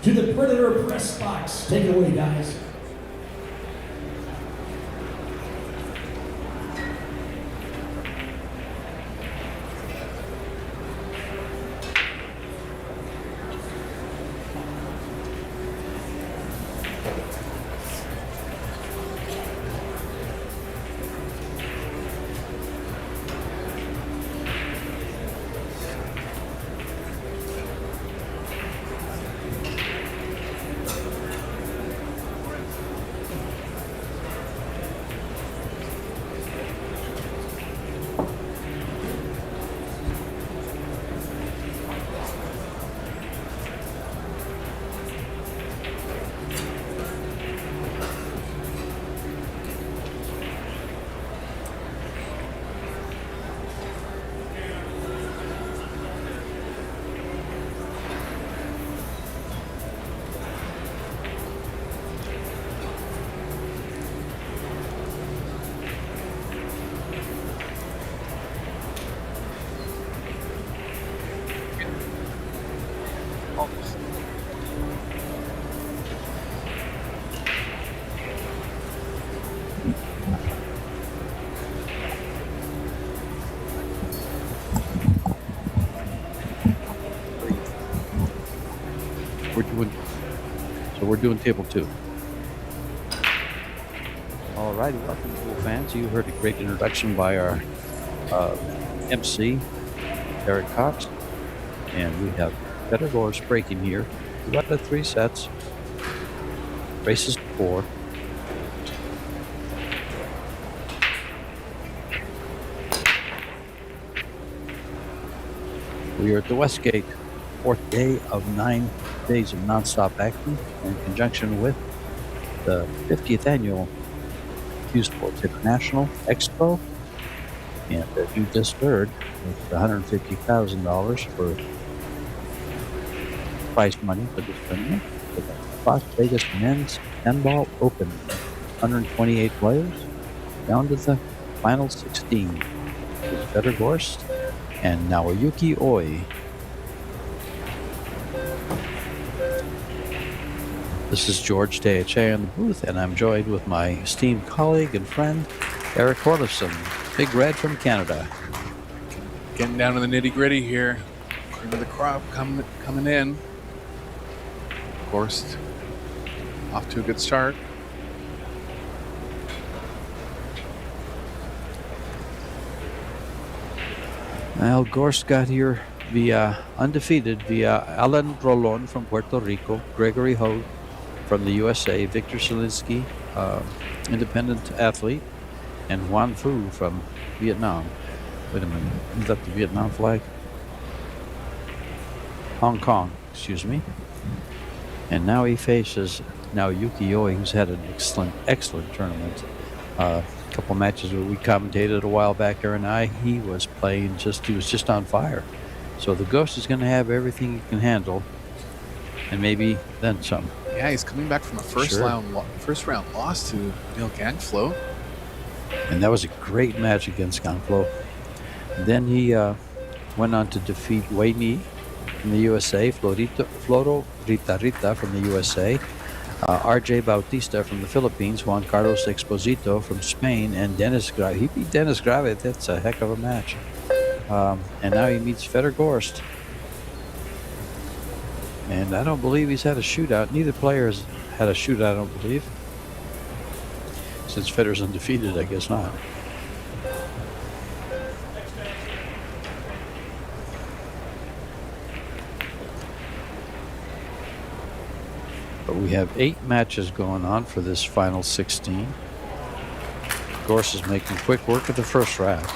to the Predator press box. Take it away, guys. We're doing table 2. All righty, welcome, pool fans. You heard a great introduction by our MC, Darren Cox, and we have better GORST breaking here. We've got the 3 sets, races 4. We are at the Westgate, 4th day of 9 days of non-stop action in conjunction with the 50th annual Q Sports International Expo. And as you just heard, it's $150,000 for prize money for this tournament. For the Las Vegas Men's 10-ball Open, 128 players, down to the final 16. It's better GORST and Naoyuki Oi. This is George DHA in the booth, and I'm joined with my esteemed colleague and friend, Eric Horlifson, Big Red from Canada. Getting down to the nitty-gritty here. Cream of the crop coming in. GORST off to a good start. Well, GORST got here via undefeated via Alan Rolon from Puerto Rico, Gregory Ho from the USA, Victor Selinsky, independent athlete, and Juan Fu from Vietnam. Wait a minute, is that the Vietnam flag? Hong Kong, excuse me. And now he faces Naoyuki Oi, who's had an excellent tournament. A couple matches where we commentated a while back, Aaron and I. He was just on fire. So the GORST is going to have everything he can handle, and maybe then some. Yeah, he's coming back from a first round loss to Neil Gangflow. And that was a great match against Gangflow. Then he went on to defeat Wei Ni from the USA, Floro Rita from the USA, RJ Bautista from the Philippines, Juan Carlos Exposito from Spain, and Dennis Grave. He beat Dennis Grave. That's a heck of a match. And now he meets Feder GORST. And I don't believe he's had a shootout. Neither player has had a shootout, I don't believe. Since Feder's undefeated, I guess not. But we have 8 matches going on for this final 16. GORST is making quick work of the first rack.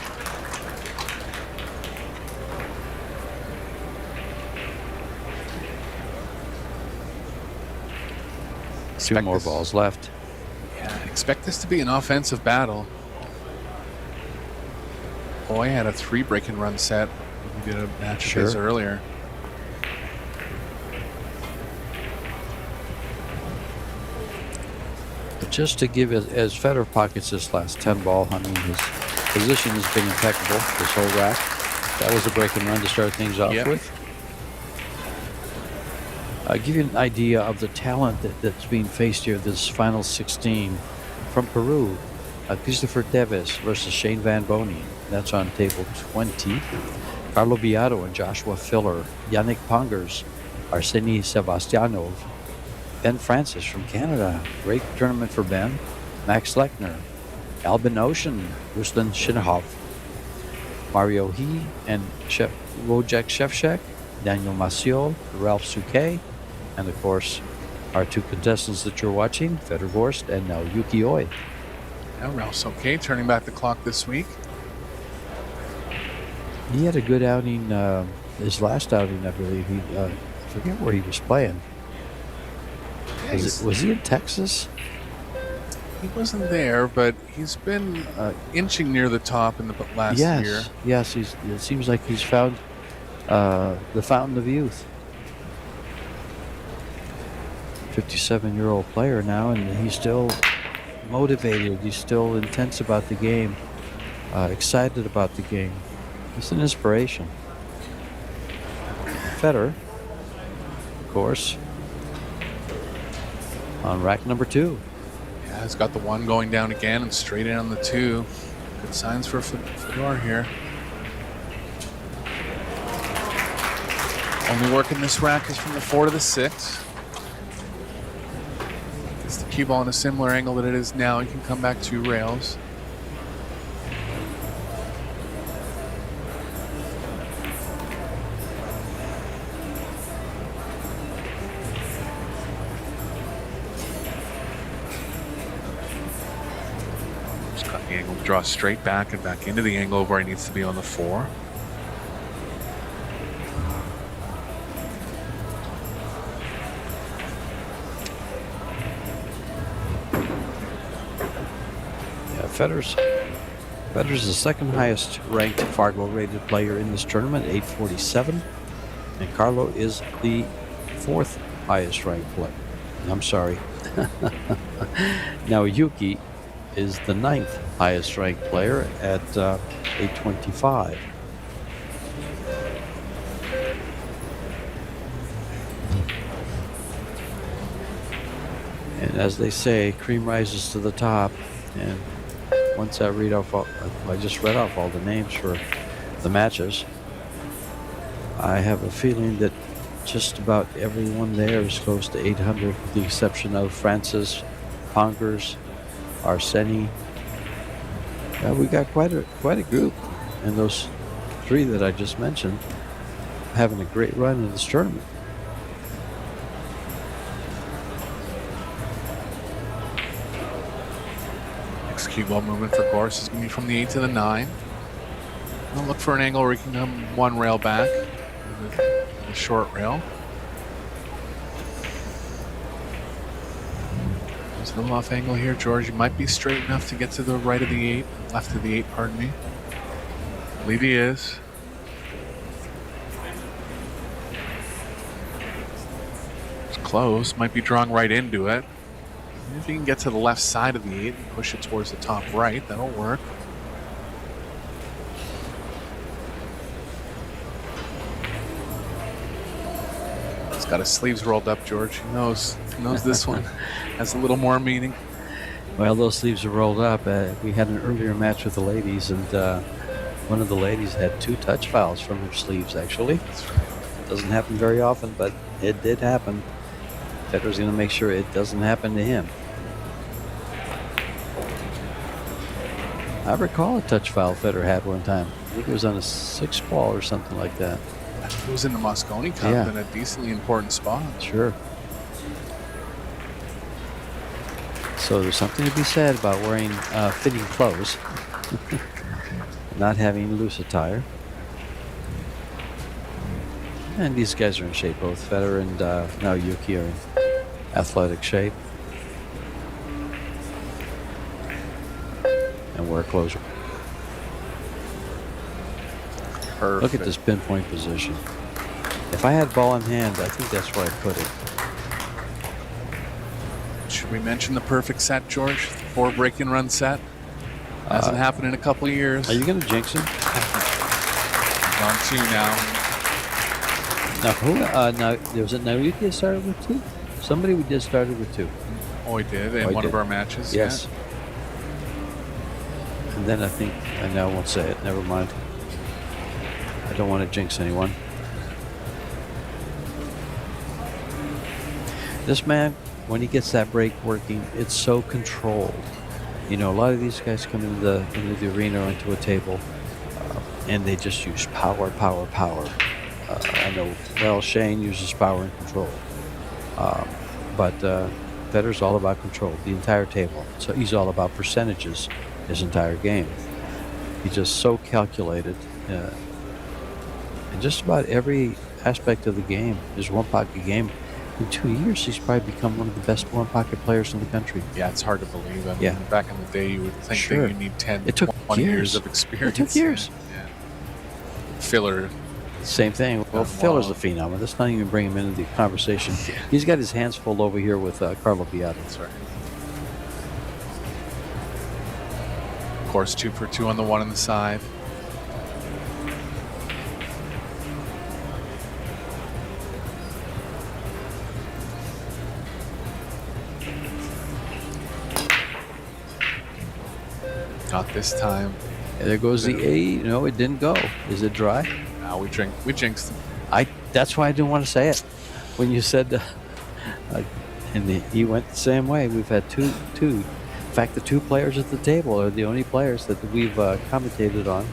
2 more balls left. Yeah, expect this to be an offensive battle. Oi had a 3 break and run set. We did a match of his earlier. But just to give it, as Feder pockets this last 10 ball, I mean, his position has been impeccable this whole rack. That was a break and run to start things off with. Give you an idea of the talent that's being faced here this final 16. From Peru, Christopher Teves versus Shane Van Bonen. That's on table 20. Carlo Biado and Joshua Filler. Yannick Pongers, Arseny Sebastianov. Ben Francis from Canada. Great tournament for Ben. Max Lechner. Albin Ocean, Ruslan Shinhov. Mario He and Wojciech Shevchek. Daniel Maciol, Ralph Souquet. And of course, our two contestants that you're watching, Fedor GORST and now Yuki Oi. Now Ralph's okay, turning back the clock this week. He had a good outing, his last outing, I believe. I forget where he was playing. Was he in Texas? He wasn't there, but he's been inching near the top in the last year. Yes, it seems like he's found the fountain of youth. 57-year-old player now, and he's still motivated. He's still intense about the game, excited about the game. He's an inspiration. Federer, of course, on rack number 2. Yeah, he's got the 1 going down again and straight in on the 2. Good signs for Fedor here. Only working this rack is from the 4 to the 6. Gets the cue ball in a similar angle that it is now. He can come back 2 rails. Just got the angle to draw straight back and back into the angle where he needs to be on the 4. Federer's the second highest ranked Fargo rated player in this tournament, 847. And Carlo is the 4th highest ranked player. I'm sorry. Now Yuki is the 9th highest ranked player at 825. And as they say, cream rises to the top. And once I just read off all the names for the matches, I have a feeling that just about everyone there is close to 800, with the exception of Francis, Pongers, Arseny. We got quite a group, and those 3 that I just mentioned having a great run in this tournament. Cue ball movement for GORST is going to be from the 8 to the 9. I'll look for an angle where he can come 1 rail back, the short rail. There's a little off angle here, George. You might be straight enough to get to the right of the 8, left of the 8, pardon me. I believe he is. It's close, might be drawing right into it. If you can get to the left side of the 8 and push it towards the top right, that'll work. He's got his sleeves rolled up, George. He knows this one has a little more meaning. Well, those sleeves are rolled up. We had an earlier match with the ladies, and one of the ladies had 2 touch fouls from her sleeves, actually. That's right. Doesn't happen very often, but it did happen. Federer's going to make sure it doesn't happen to him. I recall a touch foul Federer had one time. I think it was on a 6 ball or something like that. It was in the Moscone Cup in a decently important spot. Sure. So there's something to be said about wearing fitting clothes, not having loose attire. And these guys are in shape, both Federer and now Yuki are in athletic shape. And wear clothes. Perfect. Look at this pinpoint position. If I had ball in hand, I think that's where I'd put it. Should we mention the perfect set, George? The 4 break-in run set? Hasn't happened in a couple of years. Are you going to jinx him? On 2 now. Now, now was it Naruki that started with 2? Somebody we did started with 2. Oh, he did in Oh, he one did. of our matches. Yes. And then I think, I now won't say it. Never mind. I don't want to jinx anyone. This man, when he gets that break working, it's so controlled. You know, a lot of these guys come into the arena or into a table, and they just use power. I know, well, Shane uses power and control. But Federer's all about control, the entire table. So he's all about percentages, his entire game. He's just so calculated. In just about every aspect of the game, his one-pocket game, in 2 years, he's probably become one of the best one-pocket players in the country. Yeah, it's hard to believe. I mean, Yeah. back in the day, you would think Sure. that you need 10, It took 20 years years. of experience. It took years. Yeah. Filler. Same thing. Well, Filler's a phenom. Let's not even bring him into the conversation. He's got his hands full over here with Carlo Biata. That's right. Of course, 2 for 2 on the 1 on the side. Not this time. And there goes the 8. No, it didn't go. Is it dry? Now we jinxed him. That's why I didn't want to say it. When you said, he went the same way. We've had two. In fact, the 2 players at the table are the only players that we've commentated on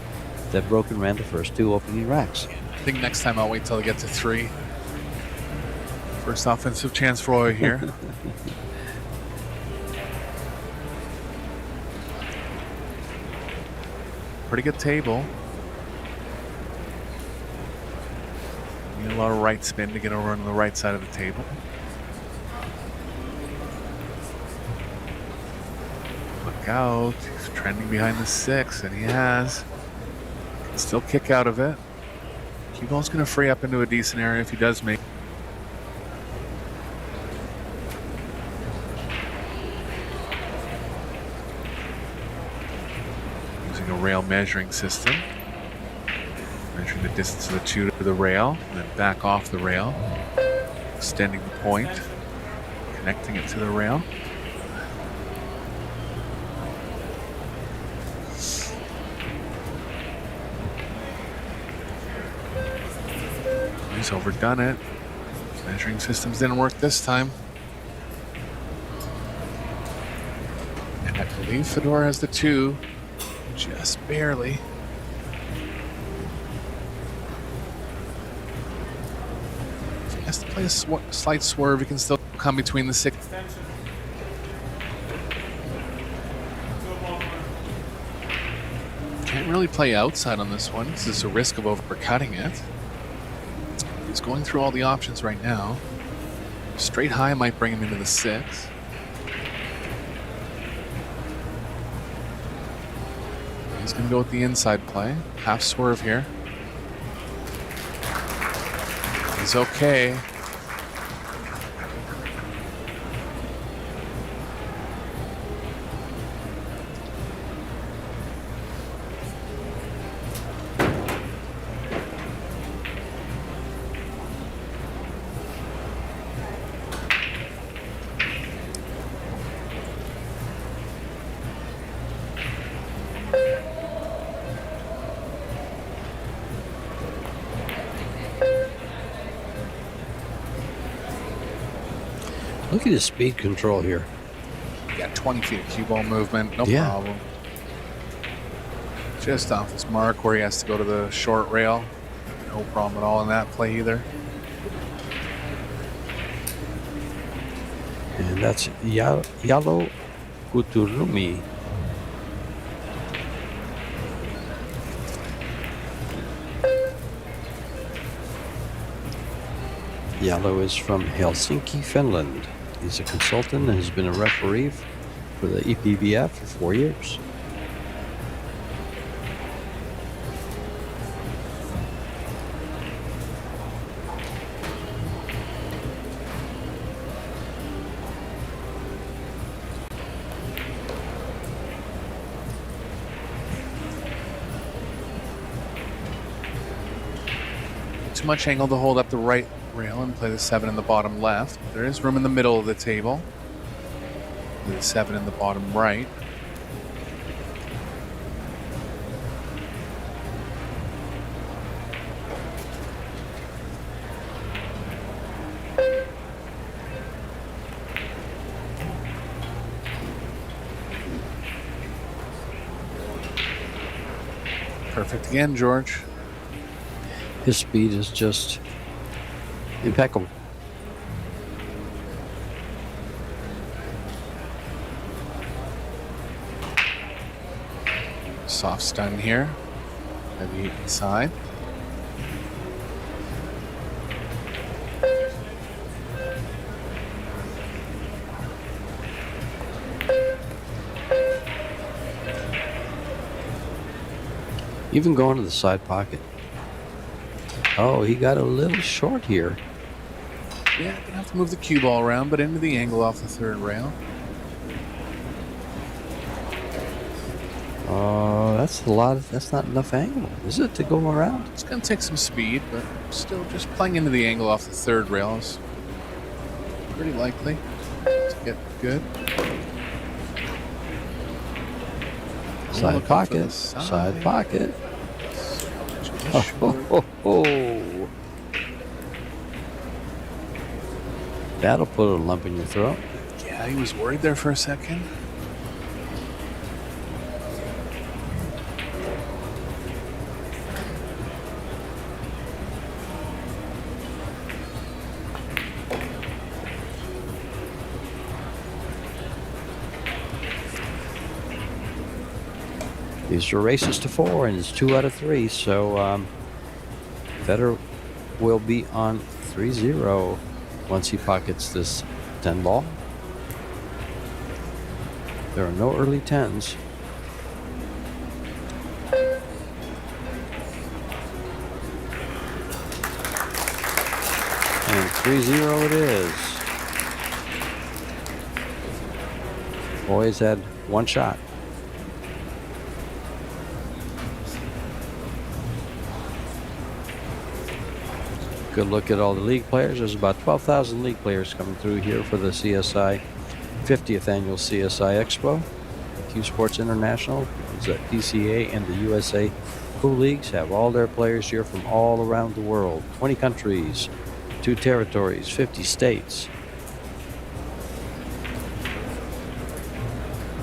that broke and ran the first 2 opening racks. I think next time I'll wait till I get to 3. First offensive chance for Roy here. Pretty good table. Need a lot of right spin to get over on the right side of the table. Look out. He's trending behind the 6, and he has. Can still kick out of it. Cue ball's going to free up into a decent area if he does make. Using a rail measuring system. Measuring the distance of the 2 to the rail, and then back off the rail. Extending the point. Connecting it to the rail. He's overdone it. Measuring systems didn't work this time. And I believe Fedor has the 2. Just barely. If he has to play a slight swerve, he can still come between the 6. Can't really play outside on this one. This is a risk of overcutting it. He's going through all the options right now. Straight high might bring him into the 6. He's going to go with the inside play. Half swerve here. He's okay. Look at his speed control here. Got 20 feet of cue ball movement, no Yeah. problem. Just off his mark where he has to go to the short rail. No problem at all in that play either. And that's Yalo Kuturumi. Yalo is from Helsinki, Finland. He's a consultant and has been a referee for the EPBF for 4 years. too much angle to hold up the right rail and play the 7 in the bottom left. There is room in the middle of the table. The 7 in the bottom right. Perfect again, George. His speed is just impeccable. Soft stun here. Heavy inside. Even going to the side pocket. Oh, he got a little short here. Yeah, gonna have to move the cue ball around, but into the angle off the third rail. Oh, that's a lot. That's not enough angle, is it, to go around? It's gonna take some speed, but still just playing into the angle off the third rail is pretty likely to get good. Side Looking for pocket. the Side pocket. Just Oh, short. ho, ho, ho. That'll put a lump in your throat. Yeah, he was worried there for a second. These are races to 4, and it's 2 out of 3. So Federer will be on 3-0 once he pockets this 10 ball. There are no early 10s. And 3-0 it is. Boys had one shot. Good look at all the league players. There's about 12,000 league players coming through here for the CSI 50th annual CSI Expo. Q Sports International, the PCA and the USA Pool Leagues have all their players here from all around the world. 20 countries, 2 territories, 50 states.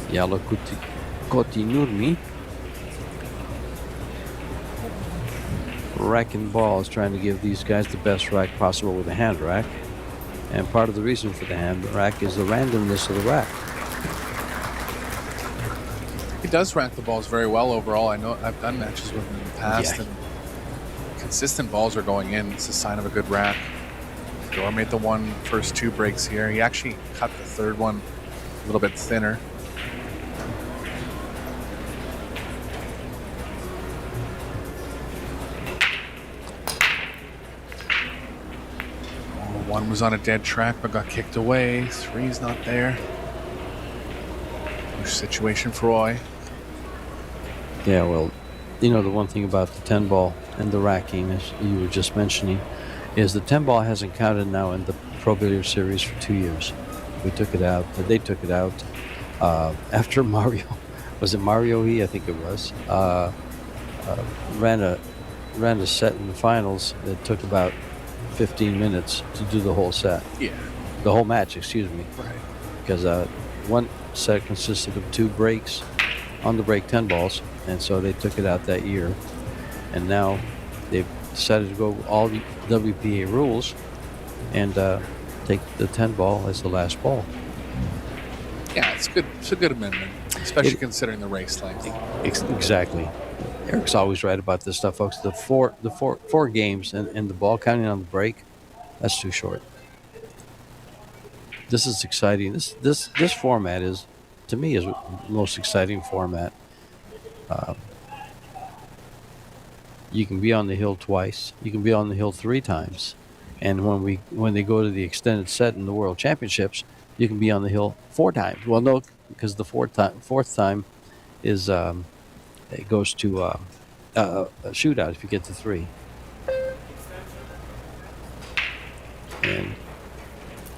Yalo Kotinurmi. Rack and ball is trying to give these guys the best rack possible with a hand rack. And part of the reason for the hand rack is the randomness of the rack. He does rack the balls very well overall. I know I've done matches with him in the past, Yeah. and consistent balls are going in. It's a sign of a good rack. Dor made the first 2 breaks here. He actually cut the third one a little bit thinner. One was on a dead track but got kicked away. 3's not there. Push situation for Roy. Yeah, well, you know, the one thing about the 10 ball and the racking, as you were just mentioning, is the 10 ball hasn't counted now in the Pro Billiard Series for 2 years. We took it out. They took it out after Mario. Was it Mario I think it was. Ran a set in the finals that took about 15 minutes to do the whole set. Yeah. The whole match, excuse me. Right. Because one set consisted of 2 breaks on the break 10 balls, and so they took it out that year. And now they've decided to go all the WPA rules and take the 10 ball as the last ball. Yeah, it's good. It's a good amendment, especially considering the race length. Exactly. Eric's always right about this stuff, folks. The four games and the ball counting on the break, that's too short. This is exciting. This format is, to me, is the most exciting format. You can be on the hill twice. You can be on the hill 3 times, and when they go to the extended set in the World Championships, you can be on the hill 4 times. Well, no, because the fourth time is it goes to a shootout if you get to 3. and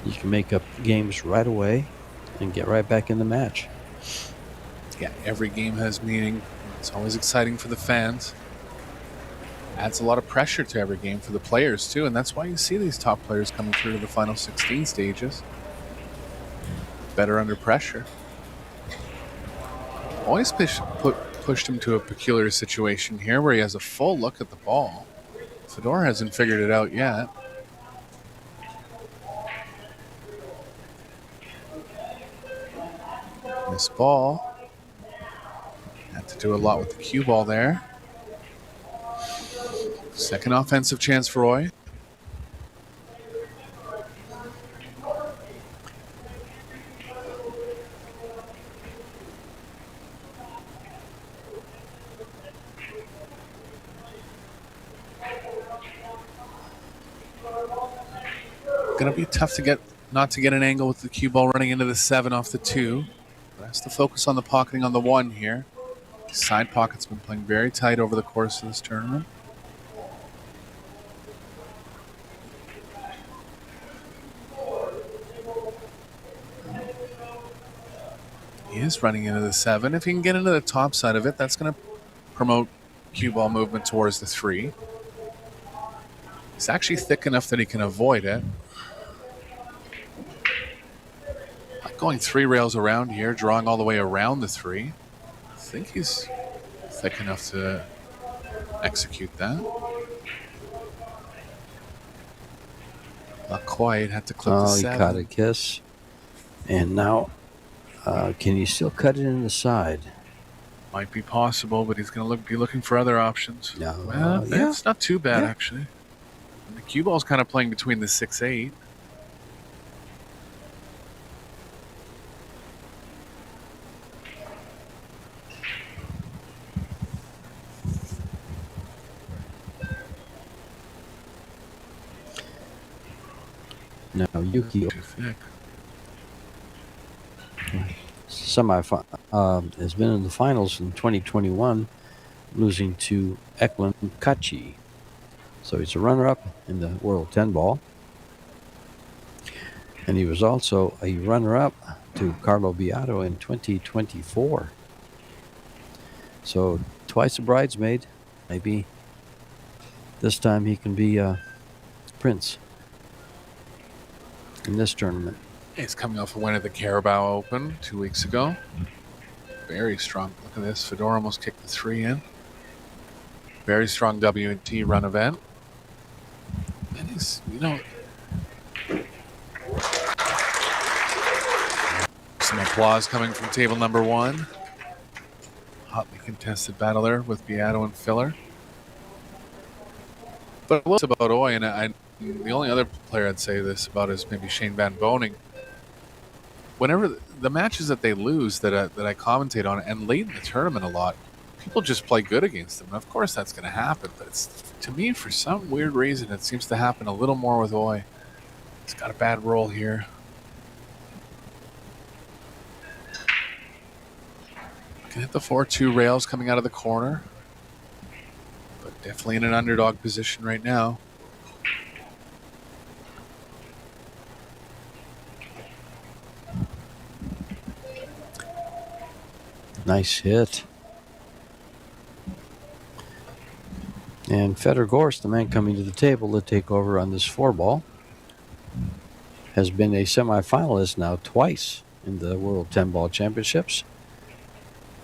you can make up games right away and get right back in the match. Yeah, every game has meaning. It's always exciting for the fans. Adds a lot of pressure to every game for the players too, and that's why you see these top players coming through to the final 16 stages. Better under pressure. Always pushed him to a peculiar situation here where he has a full look at the ball. Fedor hasn't figured it out yet. This ball. Had to do a lot with the cue ball there. Second offensive chance for Roy. Gonna be tough to not to get an angle with the cue ball running into the 7 off the 2. But has to focus on the pocketing on the 1 here. Side pocket's been playing very tight over the course of this tournament. He is running into the 7. If he can get into the top side of it, that's going to promote cue ball movement towards the 3. He's actually thick enough that he can avoid it. Like going 3 rails around here, drawing all the way around the 3. I think he's thick enough to execute that. Not quite. Had to clip the 7. He caught a kiss. And now, can he still cut it in the side? Might be possible, but he's going to be looking for other options. No, well, yeah. It's not too bad, Yeah. actually. And the cue ball's kind of playing between the 6-8. Now, Yuki Too thick. has been in the finals in 2021, losing to Eklund Kachi. So he's a runner-up in the World 10 Ball. And he was also a runner-up to Carlo Beato in 2024. So twice a bridesmaid. Maybe this time he can be Prince in this tournament. He's coming off a win at the Carabao Open 2 weeks ago. Very strong. Look at this. Fedor almost kicked the 3 in. Very strong W&T run event. And he's, some applause coming from table number 1. Hotly contested battle there with Beato and Filler. But what's about Oy, and the only other player I'd say this about is maybe Shane Van Boning. Whenever the matches that they lose that I commentate on, and late in the tournament a lot, people just play good against them. And of course that's going to happen, but to me, for some weird reason, it seems to happen a little more with Oy. He's got a bad roll here. Can hit the 4-2 rails coming out of the corner, but definitely in an underdog position right now. Nice hit. And Fedor GORST, the man coming to the table to take over on this 4-ball, has been a semifinalist now twice in the World 10-Ball Championships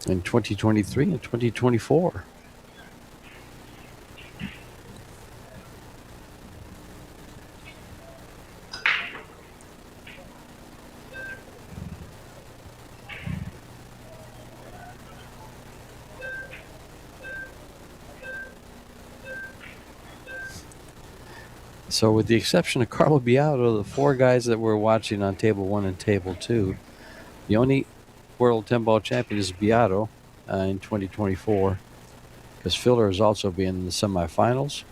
in 2023 and 2024. So with the exception of Carlo Beato, the 4 guys that we're watching on table 1 and table 2, the only World 10-Ball champion is Beato in 2024, because Filler has also been in the semifinals,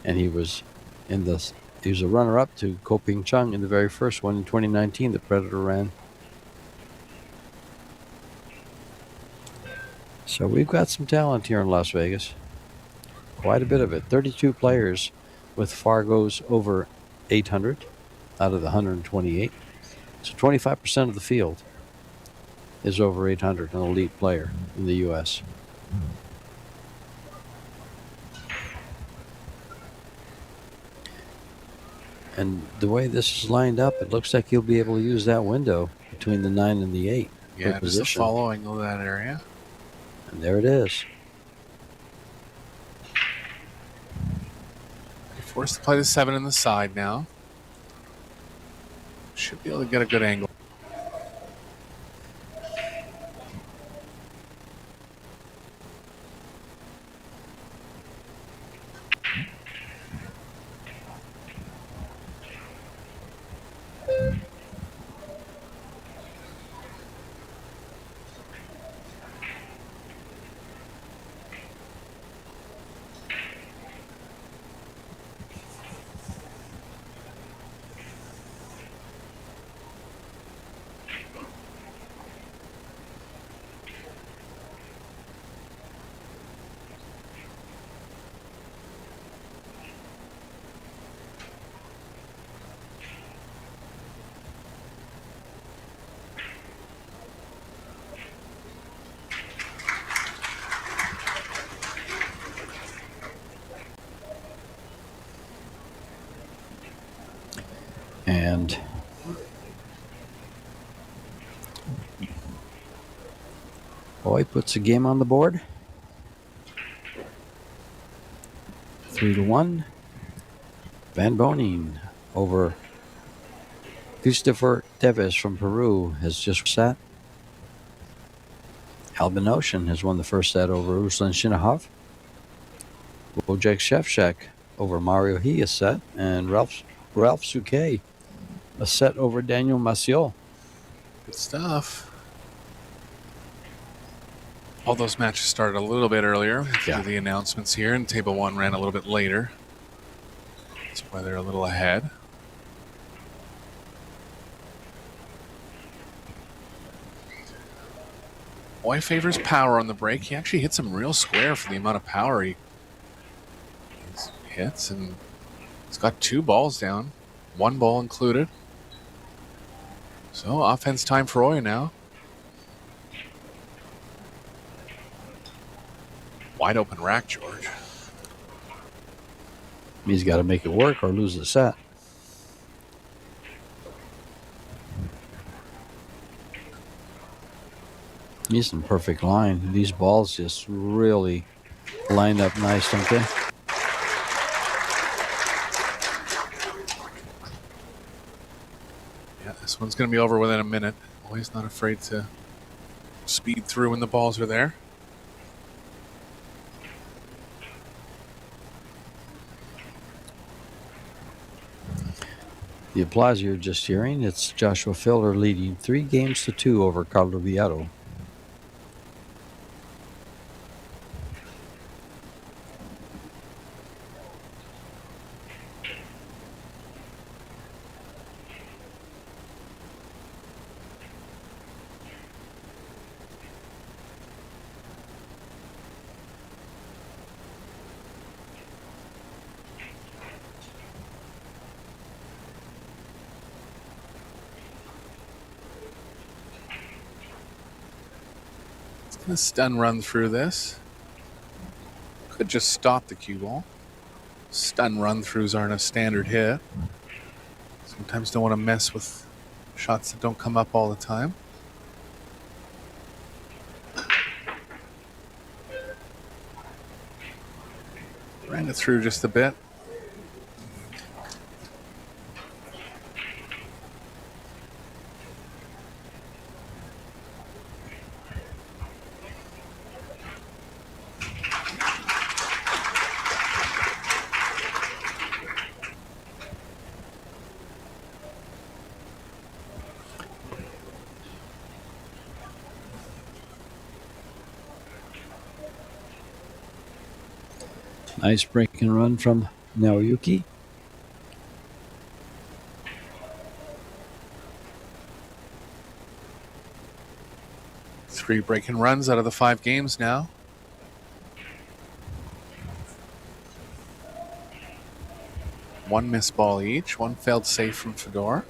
and he was a runner-up to Ko Ping Chung in the very first one in 2019 that Predator ran. So we've got some talent here in Las Vegas. Quite a bit of it. 32 players with Fargo's over 800 out of the 128. So 25% of the field is over 800, an elite player in the U.S. And the way this is lined up, it looks like he'll be able to use that window between the 9 and the 8. Yeah, just the following of that area. And there it is. You're forced to play the 7 in the side now. Should be able to get a good angle. And Boy puts a game on the board. 3-1. Van Bonin over Christopher Teves from Peru has just set. Albin Ocean has won the first set over Ruslan Shinahov. Wojciech Szewczak over Mario He a set. And Ralph Souquet a set over Daniel Maciel. Good stuff. All those matches started a little bit earlier after the announcements here, and Table 1 ran a little bit later. That's why they're a little ahead. Boy favors power on the break. He actually hits him real square for the amount of power he hits, and he's got 2 balls down, 1 ball included. So offense time for Oya now. Wide open rack, George. He's got to make it work or lose the set. He's in perfect line. These balls just really lined up nice, don't they? Yeah, this one's going to be over within a minute. Always not afraid to speed through when the balls are there. The applause you're just hearing, it's Joshua Filler leading 3-2 over Carlo Villaro. Gonna stun run through this. Could just stop the cue ball. Stun run throughs aren't a standard hit. Sometimes don't want to mess with shots that don't come up all the time. Ran it through just a bit. Nice break and run from Naoyuki. Three break-and runs out of the 5 games now. One missed ball each. One failed save from Fedor.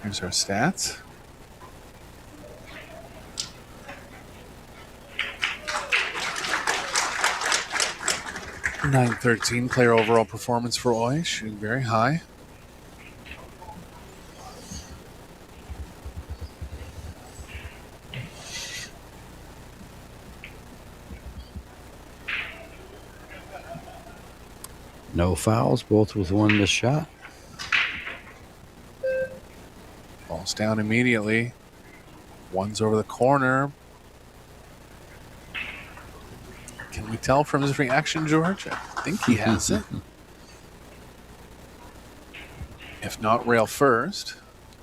Here's our stats. .913 player overall performance for Oy, shooting very high. No fouls, both with one missed shot. Ball's down immediately. One's over the corner. Can we tell from his reaction, George? I think he has it. If not, rail first.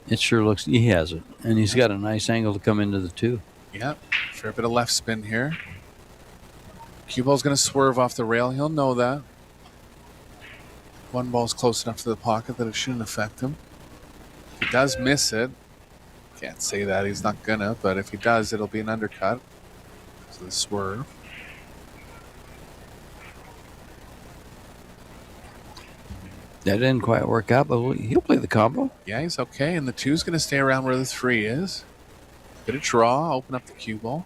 It sure looks, he has it. And he's got a nice angle to come into the 2. Yeah, fair bit of left spin here. Cue ball's going to swerve off the rail. He'll know that. One ball's close enough to the pocket that it shouldn't affect him. If he does miss it, can't say that, he's not gonna, but if he does, it'll be an undercut. So the swerve. That didn't quite work out, but he'll play the combo. Yeah, he's okay, and the 2's gonna stay around where the 3 is. Bit of draw, open up the cue ball.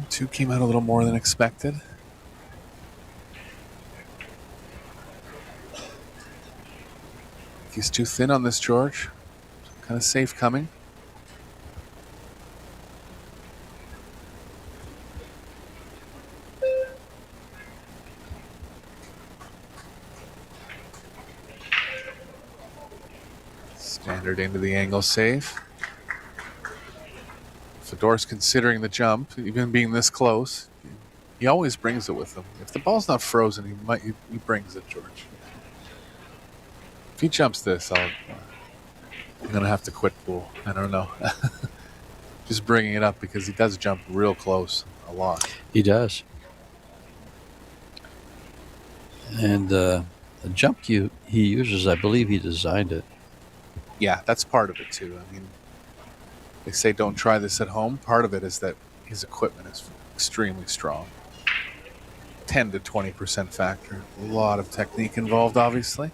Two came out a little more than expected. He's too thin on this, George. Kind of safe coming. Standard into the angle safe. Fedor's considering the jump, even being this close. He always brings it with him. If the ball's not frozen, he brings it, George. If he jumps this, I'm gonna have to quit pool. I don't know. Just bringing it up because he does jump real close a lot. He does. And the jump cue he uses, I believe he designed it. Yeah, that's part of it too. I mean, they say don't try this at home. Part of it is that his equipment is extremely strong. 10 to 20% factor. A lot of technique involved, obviously.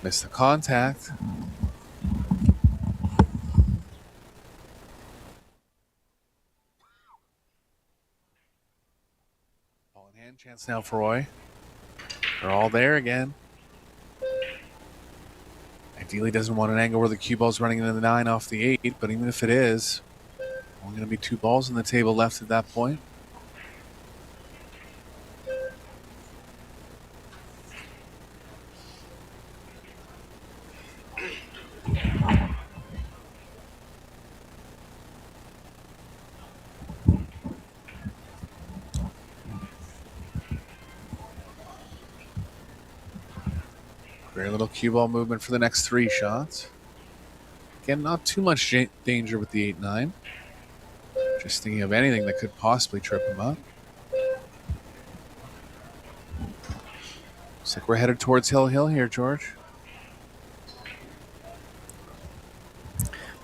Missed the contact. Ball in hand, chance now for Roy. They're all there again. Ideally doesn't want an angle where the cue ball's running into the 9 off the 8, but even if it is, only going to be 2 balls on the table left at that point. Very little cue ball movement for the next 3 shots. Again, not too much danger with the 8-9. Just thinking of anything that could possibly trip him up. Looks like we're headed towards Hill Hill here, George.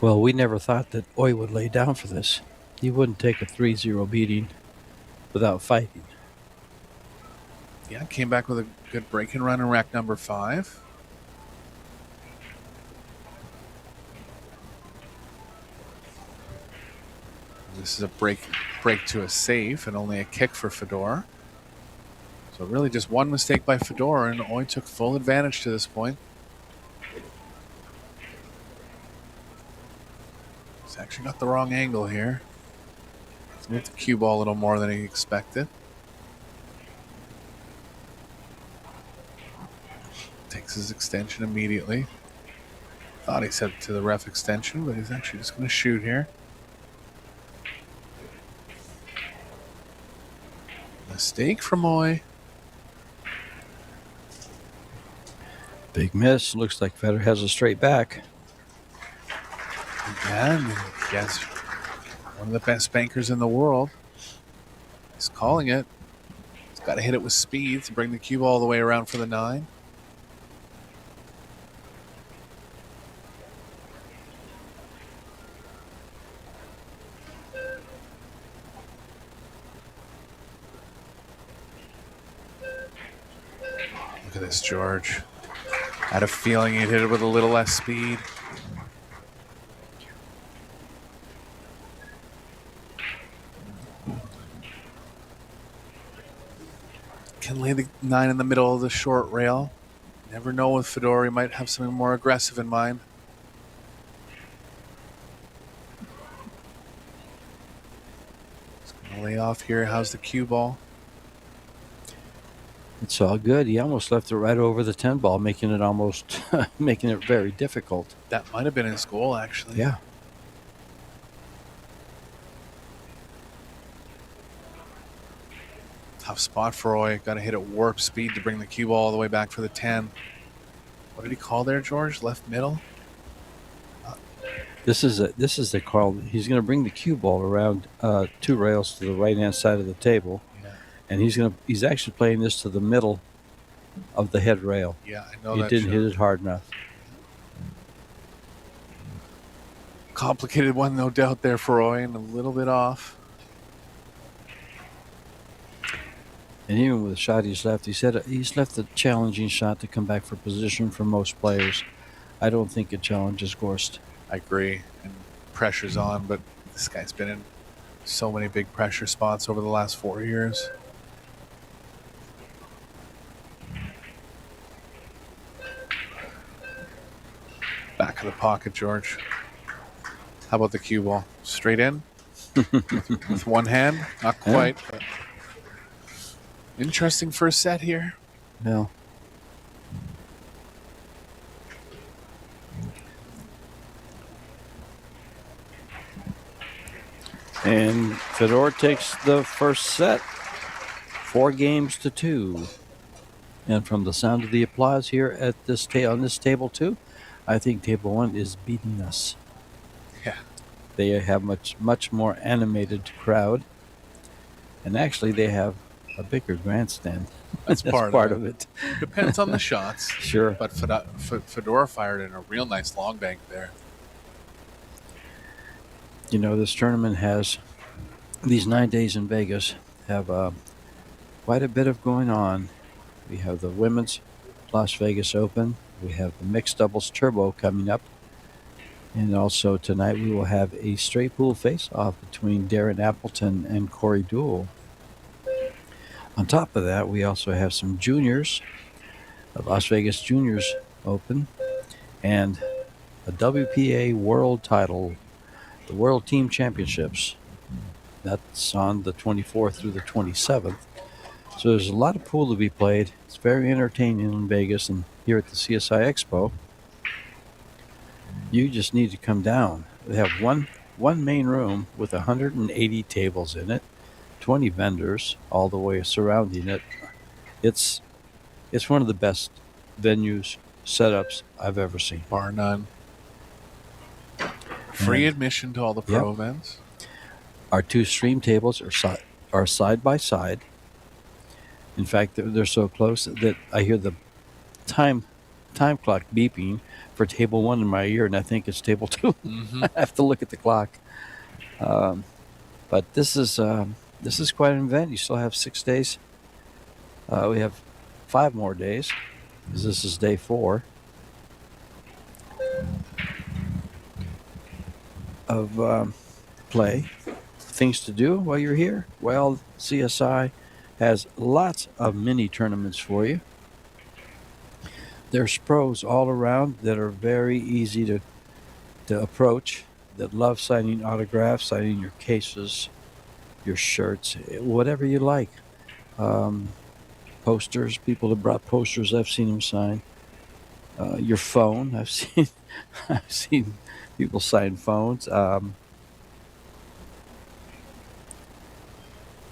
Well, we never thought that Oy would lay down for this. He wouldn't take a 3-0 beating without fighting. Yeah, came back with a good break and run in rack number 5. This is a break to a save and only a kick for Fedor. So really just one mistake by Fedor, and Oy took full advantage to this point. He's actually got the wrong angle here. He's moved the cue ball a little more than he expected. Takes his extension immediately. Thought he said to the ref extension, but he's actually just going to shoot here. Mistake from Moy. Big miss. Looks like Federer has a straight back. And yes, one of the best bankers in the world. He's calling it. He's got to hit it with speed to bring the cue all the way around for the 9. Look at this, George. I had a feeling he'd hit it with a little less speed. Can lay the 9 in the middle of the short rail. Never know with Fedor, he might have something more aggressive in mind. Just gonna lay off here. How's the cue ball? It's all good. He almost left it right over the 10 ball, making it almost making it very difficult. That might have been his goal, actually. Yeah. Tough spot for Roy. Got to hit at warp speed to bring the cue ball all the way back for the 10. What did he call there, George? Left middle? This is the call. He's going to bring the cue ball around 2 rails to the right hand side of the table, Yeah. and he's actually playing this to the middle of the head rail. Yeah, I know He that. didn't hit it hard enough. Complicated one, no doubt, there for Roy, and a little bit off. And even with the shot he's left, he said he's left a challenging shot to come back for position for most players. I don't think it challenges GORST. I agree. And pressure's on, but this guy's been in so many big pressure spots over the last 4 years. Back of the pocket, George. How about the cue ball? Straight in? with one hand? Not quite, but interesting first set here. No. And Fedor takes the first set, 4-2. And from the sound of the applause here at this on this table 2, I think table 1 is beating us. Yeah. They have much more animated crowd, and actually they have a bigger grandstand. That's part of it. Depends on the shots. Sure. But Fedor fired in a real nice long bank there. You know, this tournament has, these 9 days in Vegas have quite a bit of going on. We have the Women's Las Vegas Open. We have the Mixed Doubles Turbo coming up. And also tonight we will have a straight pool face-off between Darren Appleton and Corey Deuel. On top of that, we also have some juniors, the Las Vegas Juniors Open, and a WPA World Title, the World Team Championships. That's on the 24th through the 27th. So there's a lot of pool to be played. It's very entertaining in Vegas and here at the CSI Expo. You just need to come down. They have one main room with 180 tables in it, 20 vendors all the way surrounding it. It's one of the best venues, setups I've ever seen. Bar none. Free admission to all the pro events. Our 2 stream tables are side by side. In fact, they're so close that I hear the time clock beeping for table 1 in my ear, and I think it's table 2. Mm-hmm. I have to look at the clock. But this is quite an event. You still have 6 days. We have 5 more days, because this is day 4 of play. Things to do while you're here? Well, CSI has lots of mini tournaments for you. There's pros all around that are very easy to approach, that love signing autographs, signing your cases, your shirts, whatever you like. Posters, people have brought posters, I've seen them sign. Your phone. I've seen I've seen people sign phones.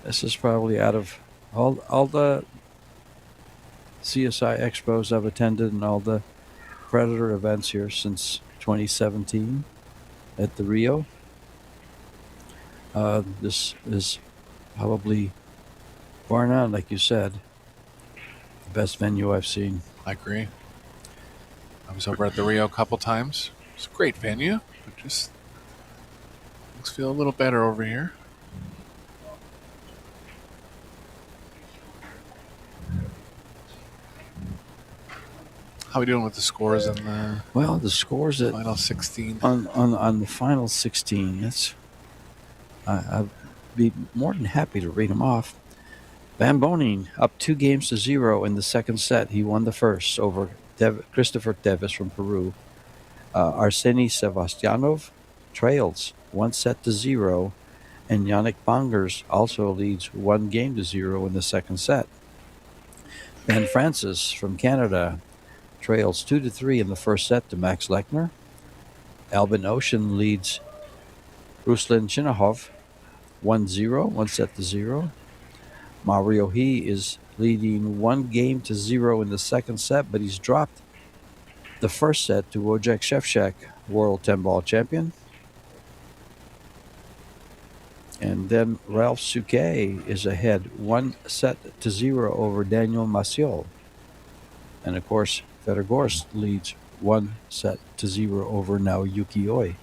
This is probably out of all the CSI expos I've attended and all the Predator events here since 2017 at the Rio. This is probably, bar none, like you said, the best venue I've seen. I agree. I was over at the Rio a couple times. It's a great venue, but just things feel a little better over here. How are we doing with the scores in the Well, the scores at final 16? on the final 16. I'd be more than happy to read them off. Van Boning up 2-0 in the second set. He won the first over Christopher Davis from Peru. Arseny Sevastianov trails 1-0, and Yannick Bongers also leads 1-0 in the second set. Ben Francis from Canada trails 2-3 in the first set to Max Lechner. Albin Ocean leads Ruslan Chinahov 1-0, 1-0. Mario He is leading 1-0 in the second set, but he's dropped the first set to Wojciech Szewczak, world 10-ball champion. And then Ralph Suke is ahead 1-0 over Daniel Maciel. And of course, Fedor GORST leads 1-0 over Naoyuki Oi.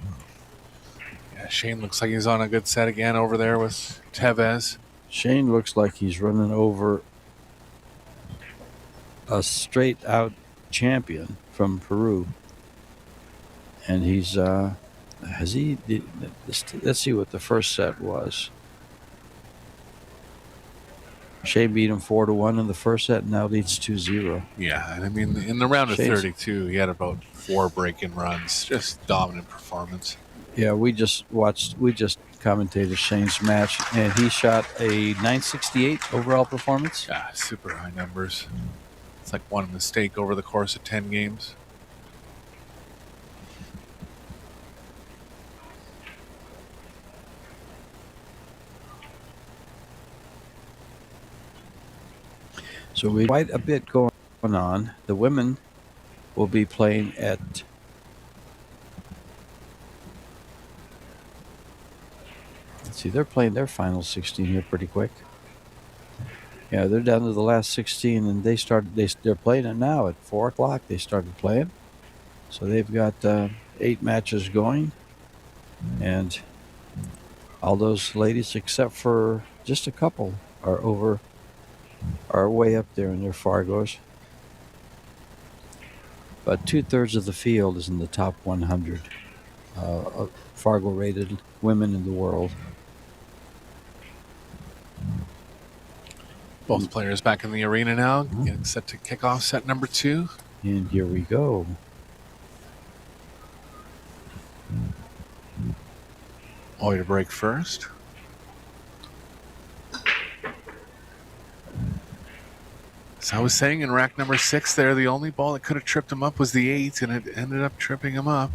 Yeah, Shane looks like he's on a good set again over there with Tevez. Shane looks like he's running over a straight-out champion from Peru. And he's, let's see what the first set was. Shane beat him 4-1 in the first set, and now leads 2-0. Yeah, and I mean, in the round of Shane's- 32, he had about 4 break-in runs. Just dominant performance. Yeah, we just commentated Shane's match, and he shot a 968 overall performance. Yeah, super high numbers. It's like one mistake over the course of 10 games. So we quite a bit going on. The women will be playing at they're playing their final 16 here pretty quick. Yeah, they're down to the last 16, and they're playing it now at 4 o'clock. They started playing, so they've got 8 matches going, and all those ladies except for just a couple are way up there in their Fargos. But 2/3 of the field is in the top 100 Fargo-rated women in the world. Both players back in the arena now, getting set to kick off set number 2. And here we go. Oi to break first. As I was saying, in rack number 6 there, the only ball that could have tripped him up was the 8, and it ended up tripping him up.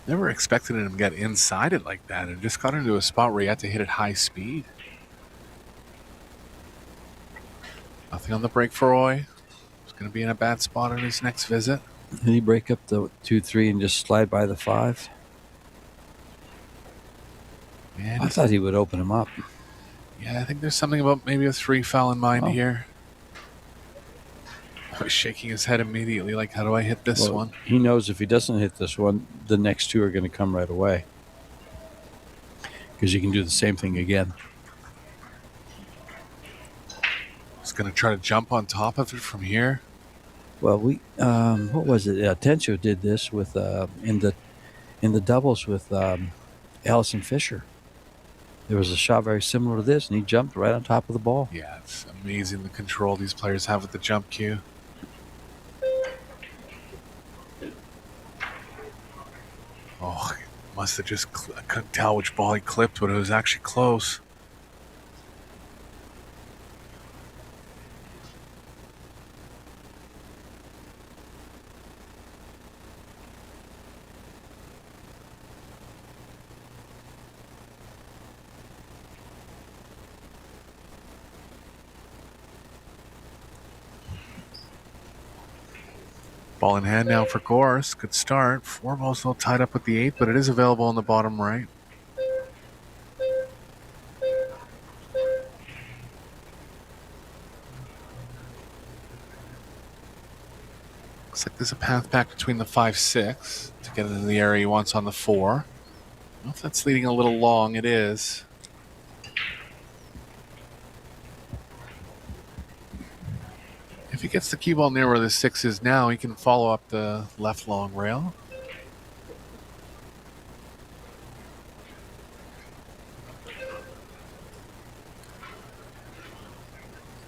Never expected him to get inside it like that, and just got into a spot where he had to hit at high speed. Nothing on the break for Oi. He's going to be in a bad spot on his next visit. Did he break up the 2-3 and just slide by the 5? Man, I thought he would open him up. yeah, I think there's something about maybe a 3 foul in mind here. I was shaking his head immediately, like, how do I hit this one? He knows if he doesn't hit this one, the next 2 are going to come right away. Because you can do the same thing again. He's going to try to jump on top of it from here. Well, what was it? Tencho did this with in the doubles with Allison Fisher. There was a shot very similar to this, and he jumped right on top of the ball. Yeah, it's amazing the control these players have with the jump cue. Oh, must have just... I couldn't tell which ball he clipped, but it was actually close. Ball in hand now for GORST. Good start. 4 balls still tied up with the 8, but it is available in the bottom right. Looks like there's a path back between the 5-6 to get into the area he wants on the 4. I don't know if that's leading a little long. It is. If he gets the cue ball near where the 6 is now, he can follow up the left long rail.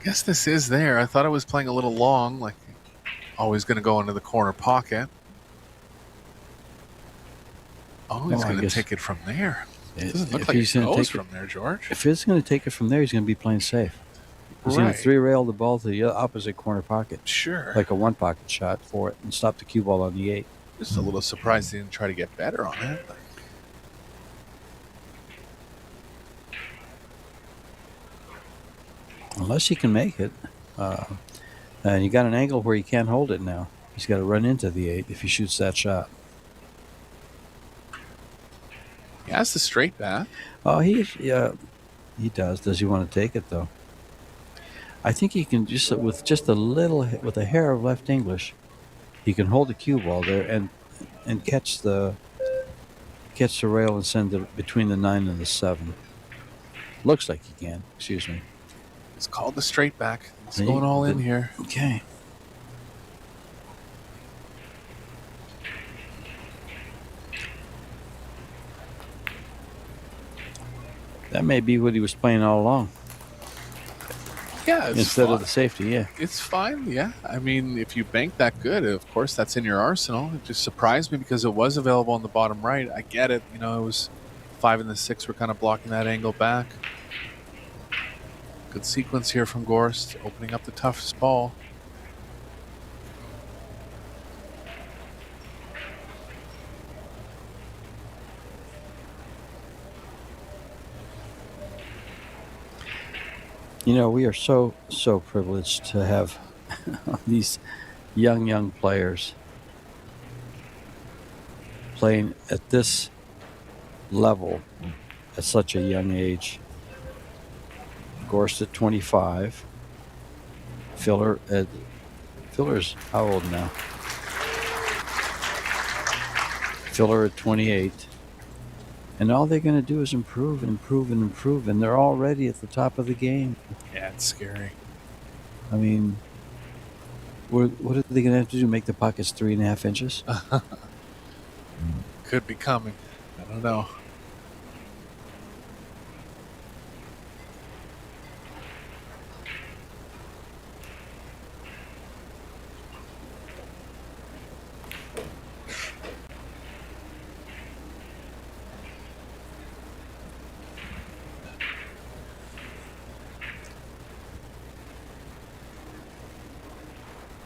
I guess this is there. I thought it was playing a little long, like always going to go into the corner pocket. Oh, he's going to take it from there. It doesn't look like he goes from there, George. If he's going to take it from there, he's going to be playing safe. He's going to 3-rail the ball to the opposite corner pocket. Sure. Like a 1-pocket shot for it and stop the cue ball on the 8. Just a little surprised he didn't try to get better on it. Unless he can make it. And you got an angle where he can't hold it now. He's got to run into the 8 if he shoots that shot. He has the straight bat. Oh, he does. Does he want to take it, though? I think he can just, with a hair of left English, he can hold the cue ball there and catch the rail and send it between the 9 and the 7. Looks like he can. Excuse me. It's called the straight back. It's going all in here. Okay. That may be what he was playing all along. Yeah, instead of the safety, yeah. It's fine, yeah. I mean, if you bank that good, of course, that's in your arsenal. It just surprised me because it was available on the bottom right. I get it. You know, it was 5 and the 6 were kind of blocking that angle back. Good sequence here from GORST, opening up the toughest ball. You know, we are so privileged to have these young players playing at this level at such a young age. GORST at 25. Filler's how old now? Filler at 28. And all they're going to do is improve, and they're already at the top of the game. Yeah, it's scary. I mean, what are they going to have to do? Make the pockets 3.5 inches? Could be coming. I don't know.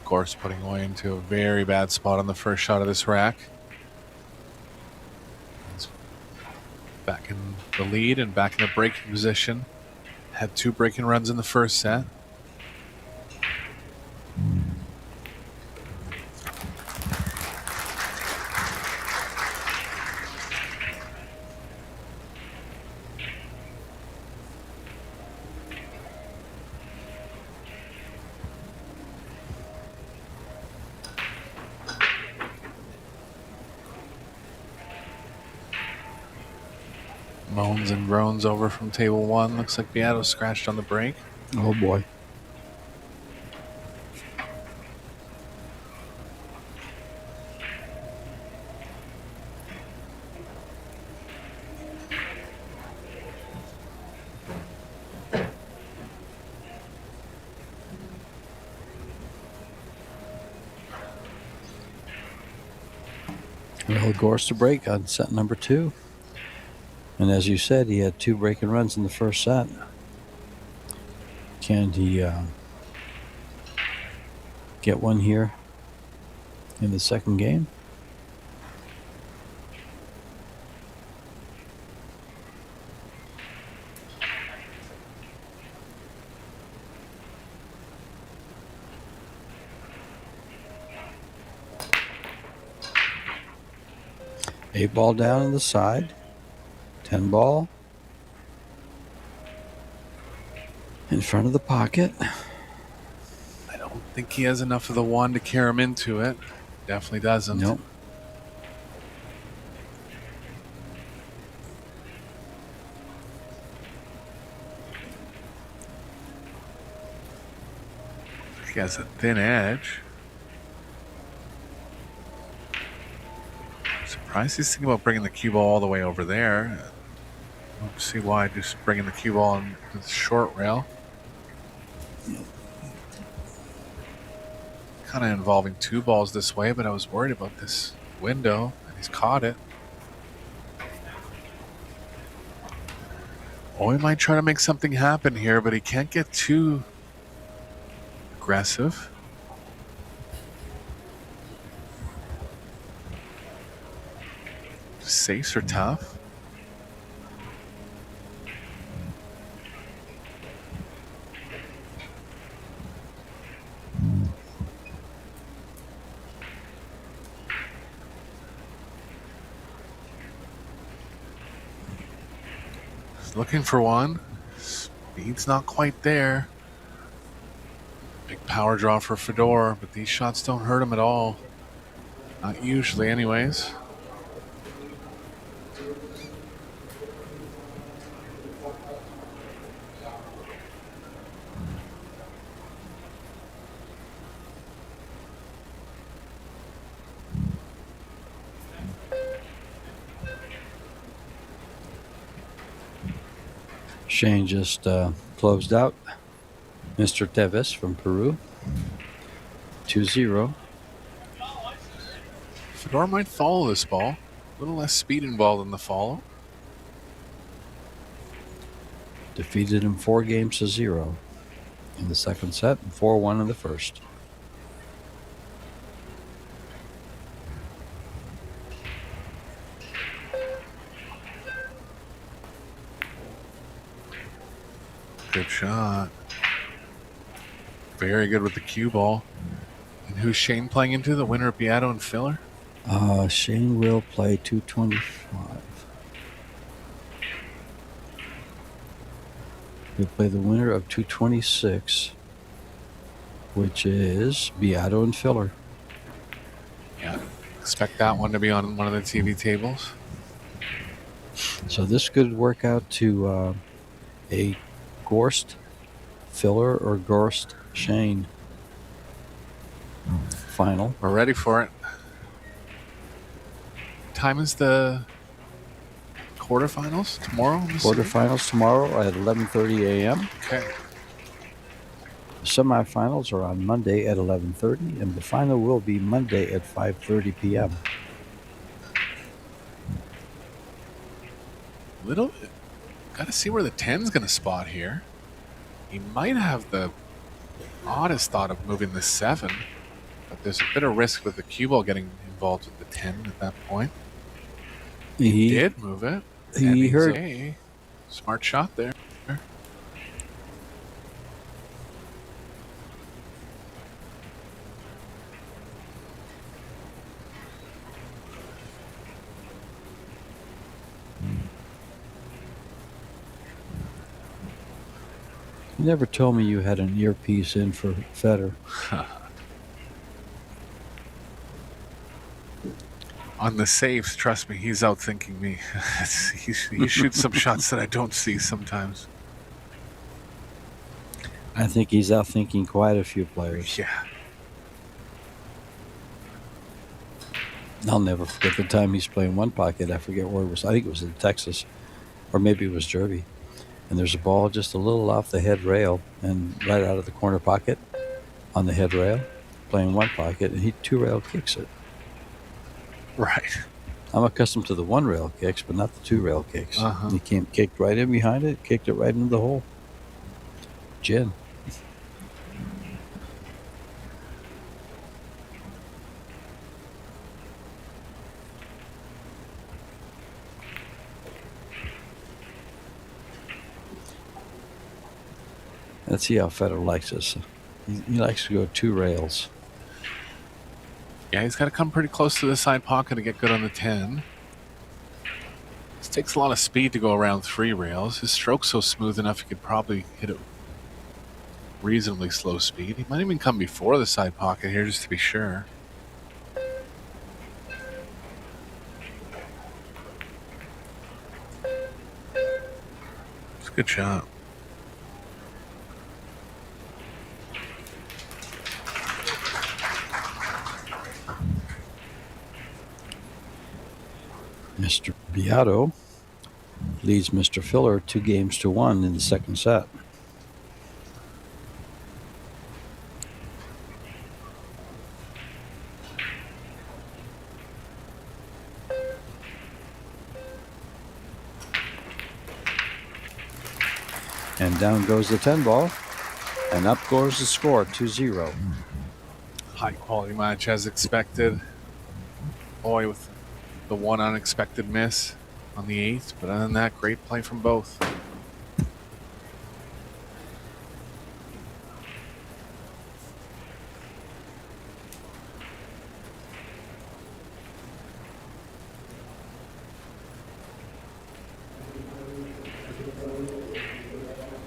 GORST putting away into a very bad spot on the first shot of this rack. He's back in the lead and back in the breaking position. Had 2 breaking runs in the first set. Moans and groans over from table 1. Looks like Beato scratched on the break. Oh boy. Well, GORST to break on set number 2. And as you said, he had 2 breaking runs in the first set. Can he get one here in the second game? 8 ball down on the side. 10 ball. In front of the pocket. I don't think he has enough of the 1 to carry him into it. Definitely doesn't. Nope. He has a thin edge. Surprised he's thinking about bringing the cue ball all the way over there. I don't see why just bringing the cue ball on the short rail. Kind of involving 2 balls this way, but I was worried about this window, and he's caught it. Oh, he might try to make something happen here, but he can't get too aggressive. Safes are tough. He's looking for one. Speed's not quite there. Big power draw for Fedor, but these shots don't hurt him at all. Not usually, anyways. Shane just closed out Mr. Teves from Peru. 2-0. Fedor might follow this ball. A little less speed involved in the follow. Defeated him 4-0 in the second set and 4-1 in the first. Good shot. Very good with the cue ball. And who's Shane playing into? The winner of Beato and Filler? Shane will play 225. He'll play the winner of 226, which is Beato and Filler. Yeah. Expect that one to be on one of the TV tables. So this could work out to a GORST Filler or GORST Shane final. We're ready for it. Time is the quarterfinals tomorrow? Quarterfinals tomorrow at 11:30 a.m. Okay. The semifinals are on Monday at 11:30, and the final will be Monday at 5:30 p.m. Little, gotta see where the 10's gonna spot here. He might have the oddest thought of moving the 7, but there's a bit of risk with the cue ball getting involved with the 10 at that point. He did move it. He heard. A smart shot there. You never told me you had an earpiece in for Federer. On the saves, trust me, he's outthinking me. He shoots some shots that I don't see sometimes. I think he's outthinking quite a few players. Yeah. I'll never forget the time he's playing one pocket. I forget where it was. I think it was in Texas, or maybe it was Derby. And there's a ball just a little off the head rail and right out of the corner pocket on the head rail, playing one pocket, and he 2-rail kicks it. Right. I'm accustomed to the 1-rail kicks, but not the 2-rail kicks. Uh-huh. He came, kicked right in behind it, kicked it right into the hole. Gin. Let's see how Federer likes this. He likes to go 2 rails. Yeah, he's got to come pretty close to the side pocket to get good on the 10. Takes a lot of speed to go around 3 rails. His stroke's so smooth enough he could probably hit it reasonably slow speed. He might even come before the side pocket here just to be sure. It's a good shot. Mr. Beato leads Mr. Filler 2-1 in the second set. And down goes the 10 ball, and up goes the score, 2-0. High quality match as expected. Boy, with the one unexpected miss on the 8th, but other than that, great play from both.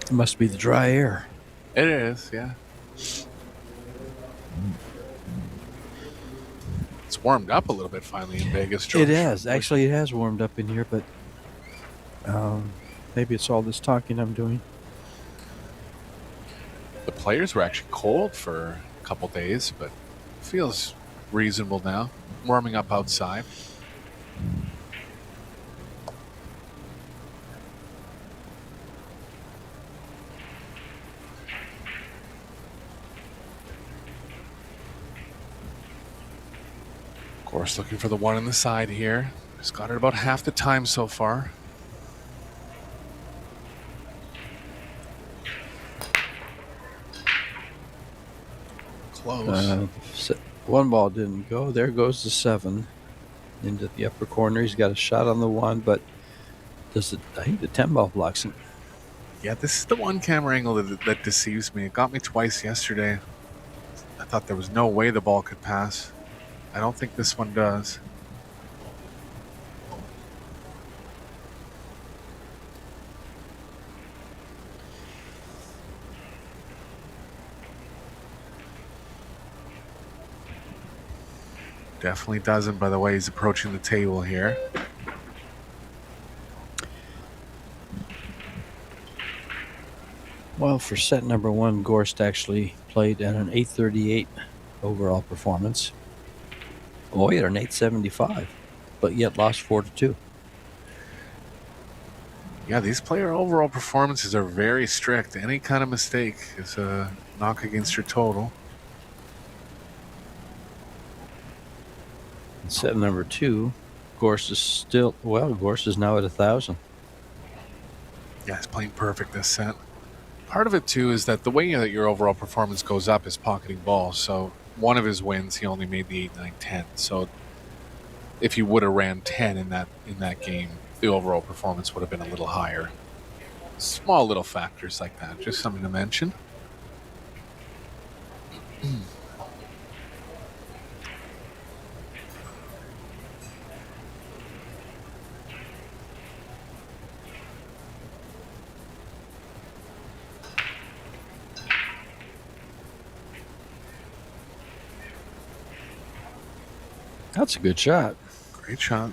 It must be the dry air. It is, yeah. It's warmed up a little bit finally in Vegas, George. It has. Actually, it has warmed up in here, but maybe it's all this talking I'm doing. The players were actually cold for a couple days, but it feels reasonable now. Warming up outside. Of course, looking for the one on the side here. He's got it about half the time so far. Close. One ball didn't go. There goes the 7 into the upper corner. He's got a shot on the 1, but I think the 10 ball blocks him. Yeah, this is the one camera angle that deceives me. It got me twice yesterday. I thought there was no way the ball could pass. I don't think this one does. Definitely doesn't by the way he's approaching the table here. Well, for set number 1, GORST actually played at an 838 overall performance. Oh, he had an 875, but yet lost 4-2. Yeah, these player overall performances are very strict. Any kind of mistake is a knock against your total. In set number 2, GORST is now at 1,000. Yeah, he's playing perfect this set. Part of it, too, is that the way that your overall performance goes up is pocketing balls. So one of his wins, he only made the 8, 9, 10. So if he would have ran 10 in that game, the overall performance would have been a little higher. Small little factors like that, just something to mention. That's a good shot. Great shot.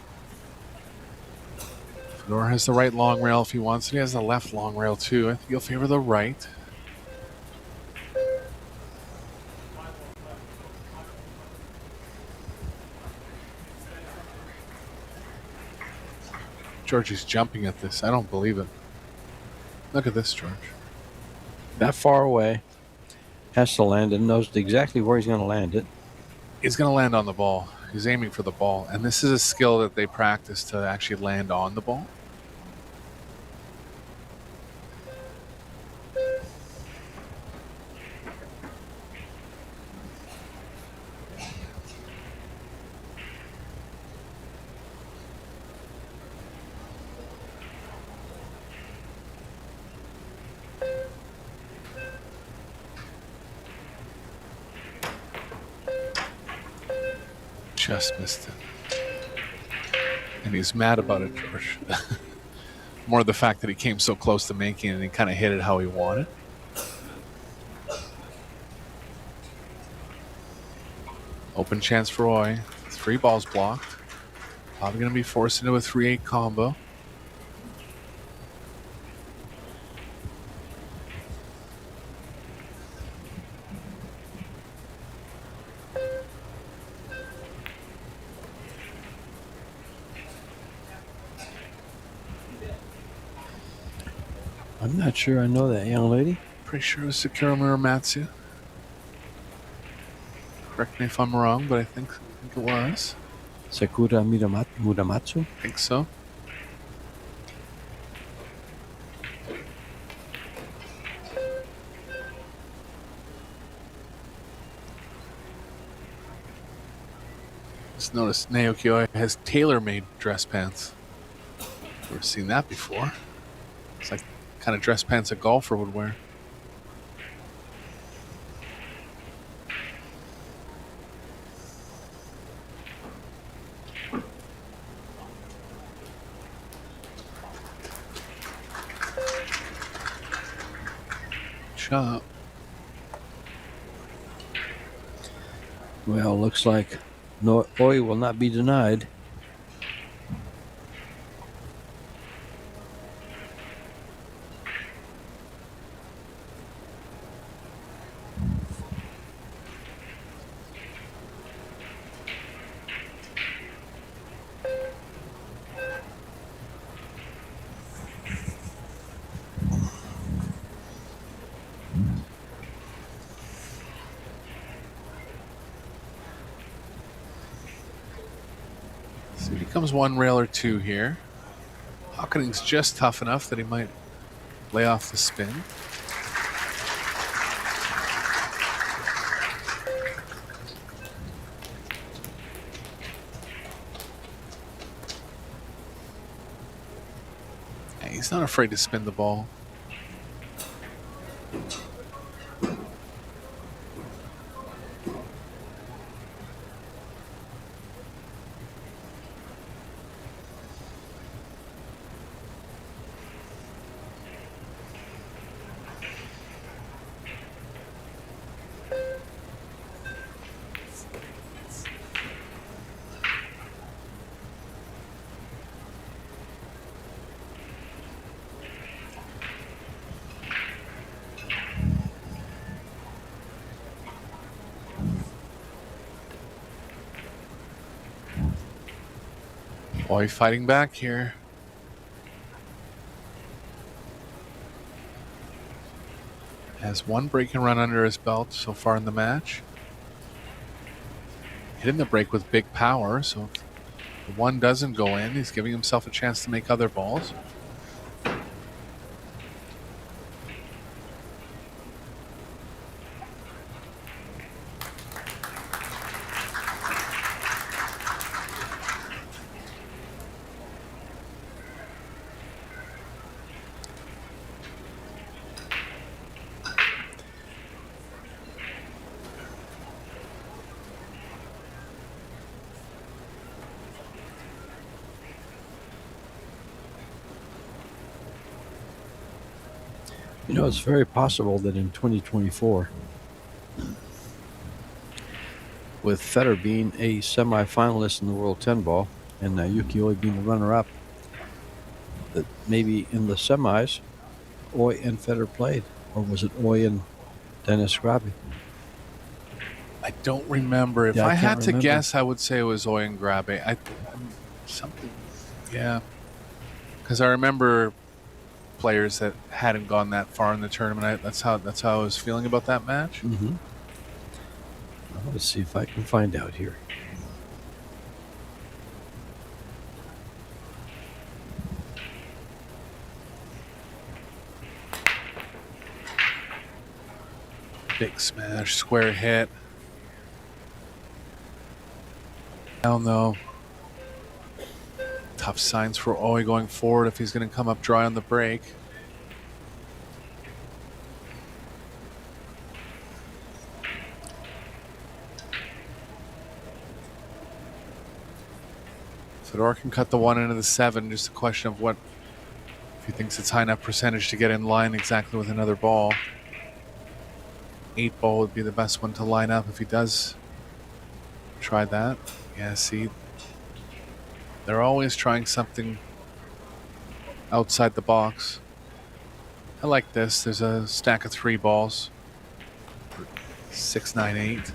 Fedor has the right long rail if he wants it. He has the left long rail too. I think he'll favor the right. George is jumping at this. I don't believe it. Look at this, George. That far away. Has to land and knows exactly where he's going to land it. He's going to land on the ball. He's aiming for the ball. And this is a skill that they practice to actually land on the ball. Just missed it. And he's mad about it, George. More the fact that he came so close to making it and he kind of hit it how he wanted. Open chance for Oi. 3 balls blocked. Probably going to be forced into a 3-8 combo. I'm not sure I know that young lady. Pretty sure it was Sakura Muramatsu. Correct me if I'm wrong, but I think it was. Sakura Muramatsu. I think so. Just noticed Naoki Oi has tailor-made dress pants. Never seen that before. It's like kind of dress pants a golfer would wear. Shot. Well, looks like no Oi will not be denied. So he becomes 1 rail or 2 here. Hockening's just tough enough that he might lay off the spin. Yeah, he's not afraid to spin the ball. Oi fighting back here. Has 1 break and run under his belt so far in the match. Hitting the break with big power, so if the 1 doesn't go in, he's giving himself a chance to make other balls. You know, it's very possible that in 2024, with Federer being a semi-finalist in the World 10 Ball and Yuki Oi being the runner-up, that maybe in the semis, Oi and Federer played. Or was it Oi and Dennis Grabe? I don't remember. If Yeah, I I can't had to remember. guess, I would say it was Oi and Grabe. Something, yeah. Because I remember players that hadn't gone that far in the tournament. That's how I was feeling about that match. Mm-hmm. Well, let's see if I can find out here. Big smash, square hit. Hell no. Tough signs for Oi going forward if he's going to come up dry on the break. Fedor can cut the 1 into the 7. Just a question of what, if he thinks it's high enough percentage to get in line exactly with another ball. 8 ball would be the best one to line up if he does try that. Yeah, see, they're always trying something outside the box. I like this. There's a stack of 3 balls. 6, 9, 8.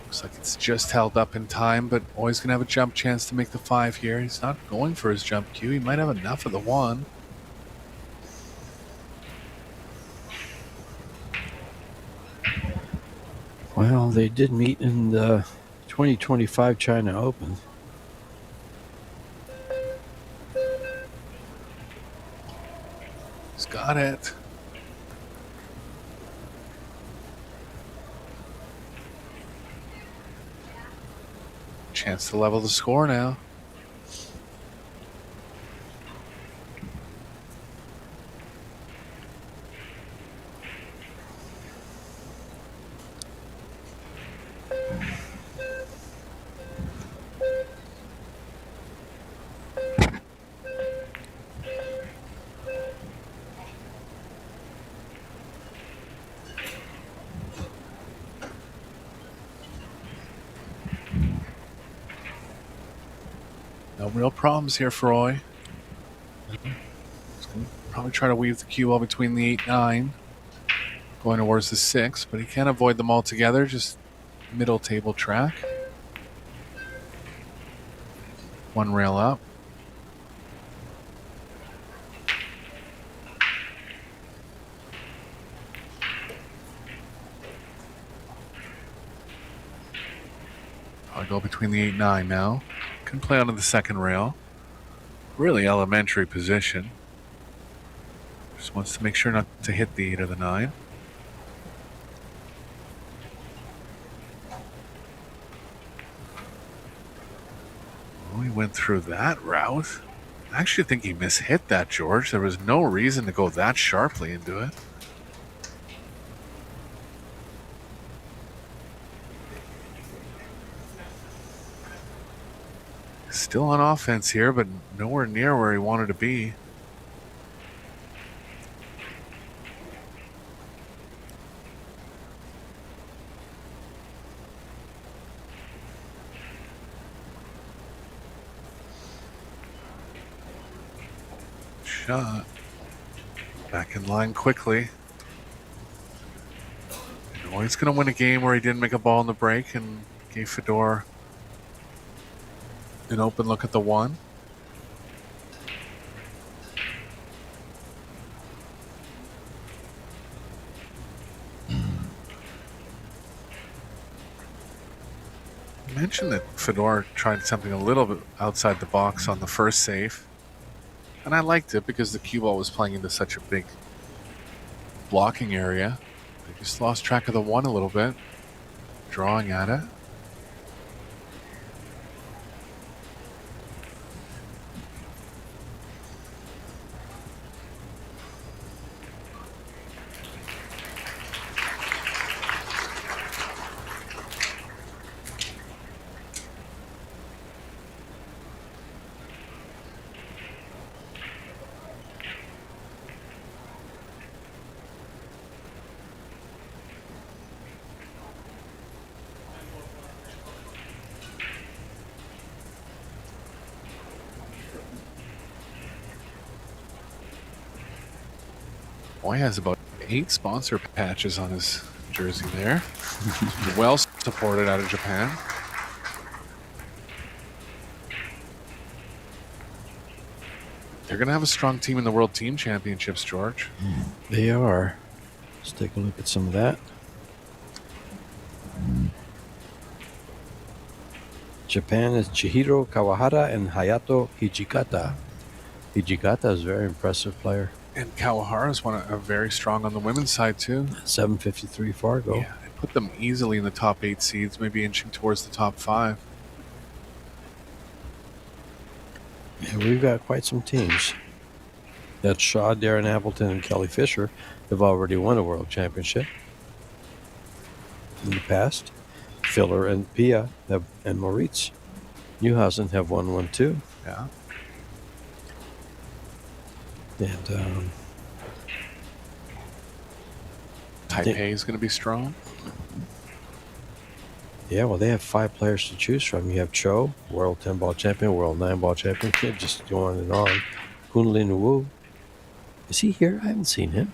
Looks like it's just held up in time, but always gonna have a jump chance to make the 5 here. He's not going for his jump cue. He might have enough of the 1. Well, they did meet in the 2025 China Open. He's got it. Chance to level the score now. No real problems here for Roy. He's gonna probably try to weave the cue ball between the 8, 9, going towards the 6, but he can't avoid them altogether. Just middle table track. 1 rail up. I'll go between the 8, 9 now. Can play onto the second rail. Really elementary position. Just wants to make sure not to hit the 8 or the 9. Oh, he went through that route. I actually think he mishit that, George. There was no reason to go that sharply into it. Still on offense here, but nowhere near where he wanted to be. Shot. Back in line quickly. Oh, he's going to win a game where he didn't make a ball in the break and gave Fedor an open look at the 1. I mentioned that Fedor tried something a little bit outside the box on the first save. And I liked it because the cue ball was playing into such a big blocking area. They just lost track of the 1 a little bit, drawing at it. Boy has about 8 sponsor patches on his jersey there. Well supported out of Japan. They're going to have a strong team in the World Team Championships, George. They are. Let's take a look at some of that. Japan is Chihiro Kawahara and Hayato Hijikata. Hijikata is a very impressive player. And Kawahara is very strong on the women's side, too. 753 Fargo. Yeah, they put them easily in the top 8 seeds, maybe inching towards the top 5. Yeah, we've got quite some teams. that Shaw, Darren, Appleton, and Kelly Fisher have already won a world championship in the past. Filler and Pia and Moritz Newhausen have won one too. Yeah. And Taipei is going to be strong. yeah, well, they have 5 players to choose from. You have Cho, world 10-ball champion, world 9-ball champion, kid, just go on and on. Kunlin Wu. Is he here? I haven't seen him.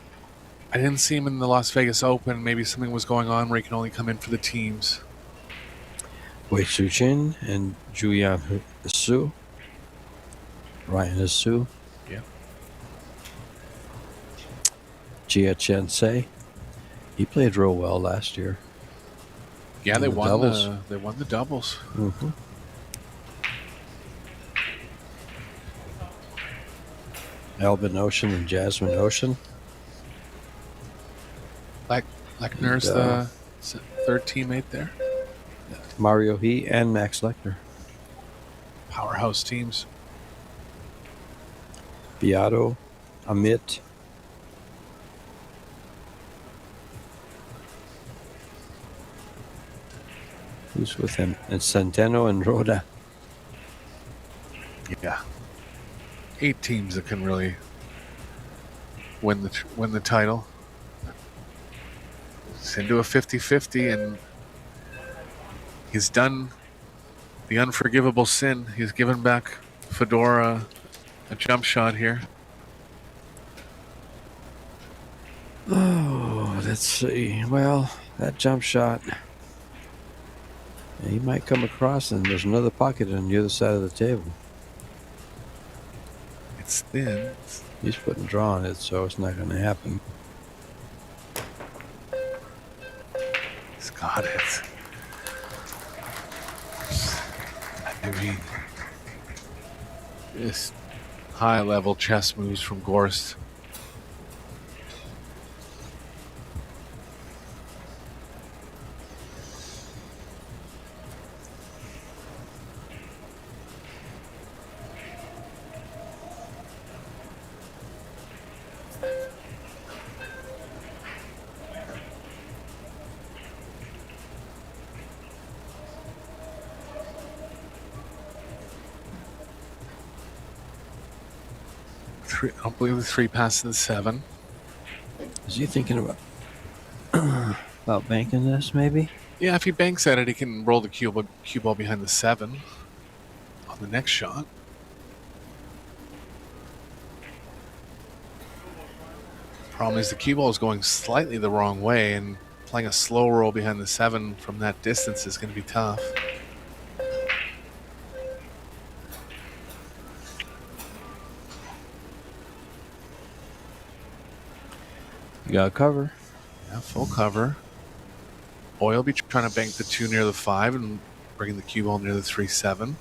I didn't see him in the Las Vegas Open. Maybe something was going on where he can only come in for the teams. Wei Suchin and Julian Su. Ryan Su. Yeah. Jia Chen Sei. He played real well last year. Yeah, they the won doubles. they won the doubles. Mm-hmm. Alvin Ocean and Jasmine Ocean. Lechner's the third teammate there. Mario He and Max Lechner. Powerhouse teams. Beato, Amit. Who's with him? And Centeno and Roda. Yeah. 8 teams that can really win the title. It's into a 50-50, and he's done the unforgivable sin. He's given back Fedora a jump shot here. Oh, let's see. Well, that jump shot. He might come across, and there's another pocket on the other side of the table. It's thin. He's putting draw on it, so it's not going to happen. He's got it. I mean, just high-level chess moves from GORST. I don't believe the 3 passes the 7. Is he thinking about banking this, maybe? Yeah, if he banks at it, he can roll the cue ball behind the 7 on the next shot. Problem is the cue ball is going slightly the wrong way, and playing a slow roll behind the 7 from that distance is going to be tough. You got cover. Yeah, full cover. Oil be trying to bank the 2 near the 5 and bringing the cue ball near the 3-7.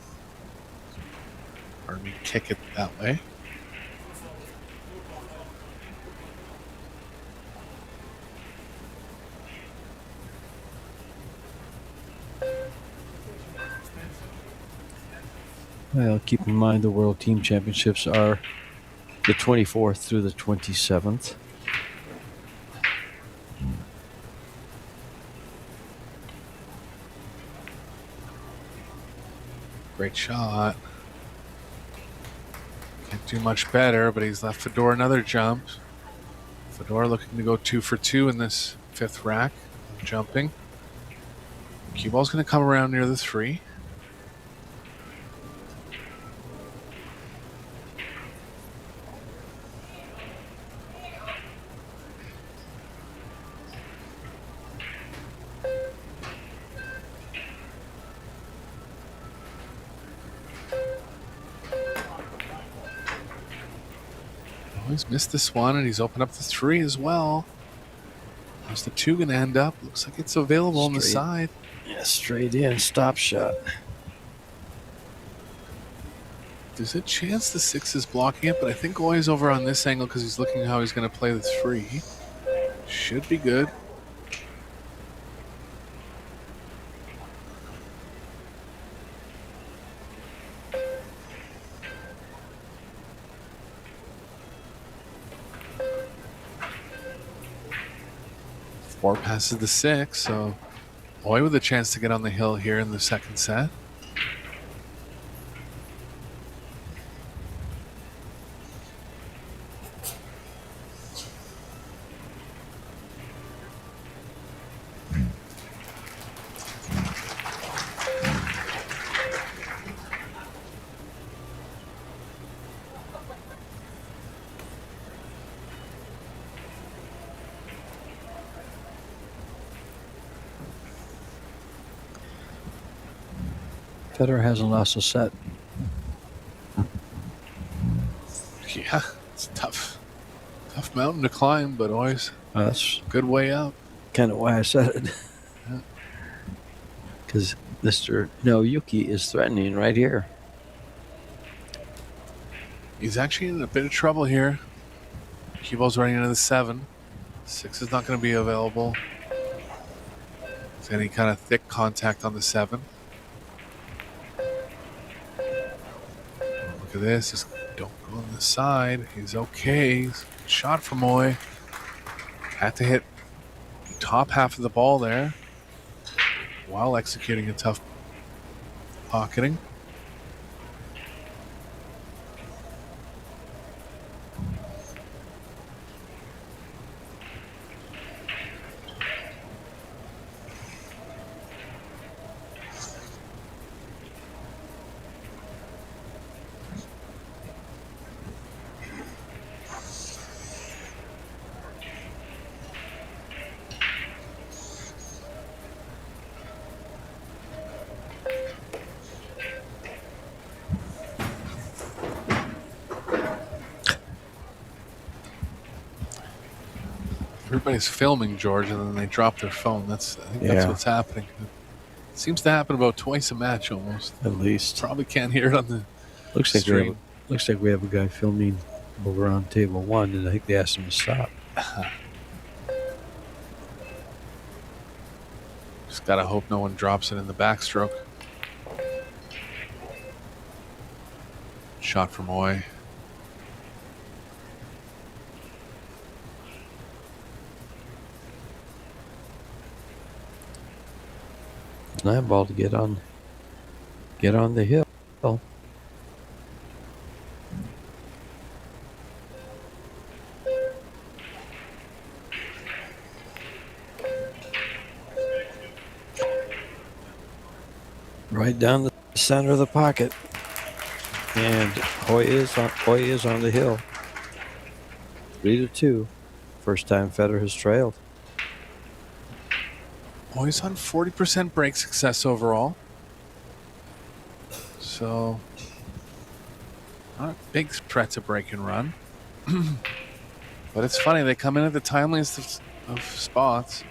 Or kick it that way. Well, keep in mind the World Team Championships are the 24th through the 27th. Great shot. Can't do much better, but he's left Fedor another jump. Fedor looking to go 2 for 2 in this 5th rack. Jumping. Cue ball's going to come around near the 3. He's missed this one, and he's opened up the 3 as well. How's the 2 going to end up? Looks like it's available on the side. Yeah, straight in, stop shot. There's a chance the 6 is blocking it, but I think Oi's over on this angle because he's looking how he's going to play the 3. Should be good. 4 passes to 6, so Oi with a chance to get on the hill here in the second set. Federer hasn't lost a set. Yeah, it's a tough mountain to climb, but Oi's That's a good way up. kind of why I said it. Yeah. Because Mr. Yuki is threatening right here. He's actually in a bit of trouble here. Cue ball's running into the 7. 6 is not going to be available. Is any kind of thick contact on the 7. Look at this. Just don't go on the side. He's okay. Shot from Oi. Had to hit top half of the ball there while executing a tough pocketing. Everybody's filming, George, and then they drop their phone. I think that's what's happening. It seems to happen about twice a match almost. At least. Probably can't hear it on the Looks stream. like we have a guy filming over on table 1, and I think they asked him to stop. Just gotta hope no one drops it in the backstroke. Shot from Oi. Nice ball to get on the hill. Right down the center of the pocket. And Oi is on the hill. 3-2. First time Federer has trailed. Oi's on 40% break success overall. So, not a big threat to break and run. But it's funny, they come in at the timeliest of spots.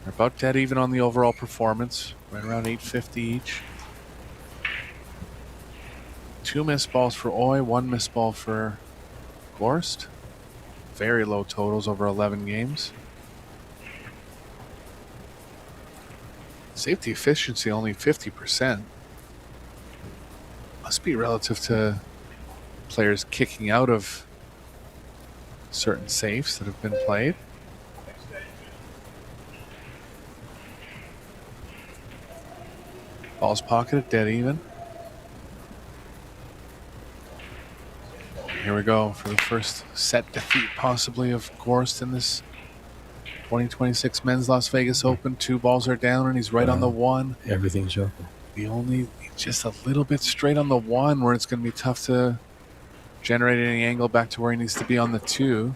They're about dead even on the overall performance, right around 850 each. 2 missed balls for Oi, 1 missed ball for GORST. Very low totals over 11 games. Safety efficiency only 50%. Must be relative to players kicking out of certain safes that have been played. Ball's pocketed, dead even. Here we go for the first set defeat possibly of GORST in this 2026 Men's Las Vegas Open. 2 balls are down and he's right on the 1. Everything's open. Just a little bit straight on the 1 where it's going to be tough to generate any angle back to where he needs to be on the 2.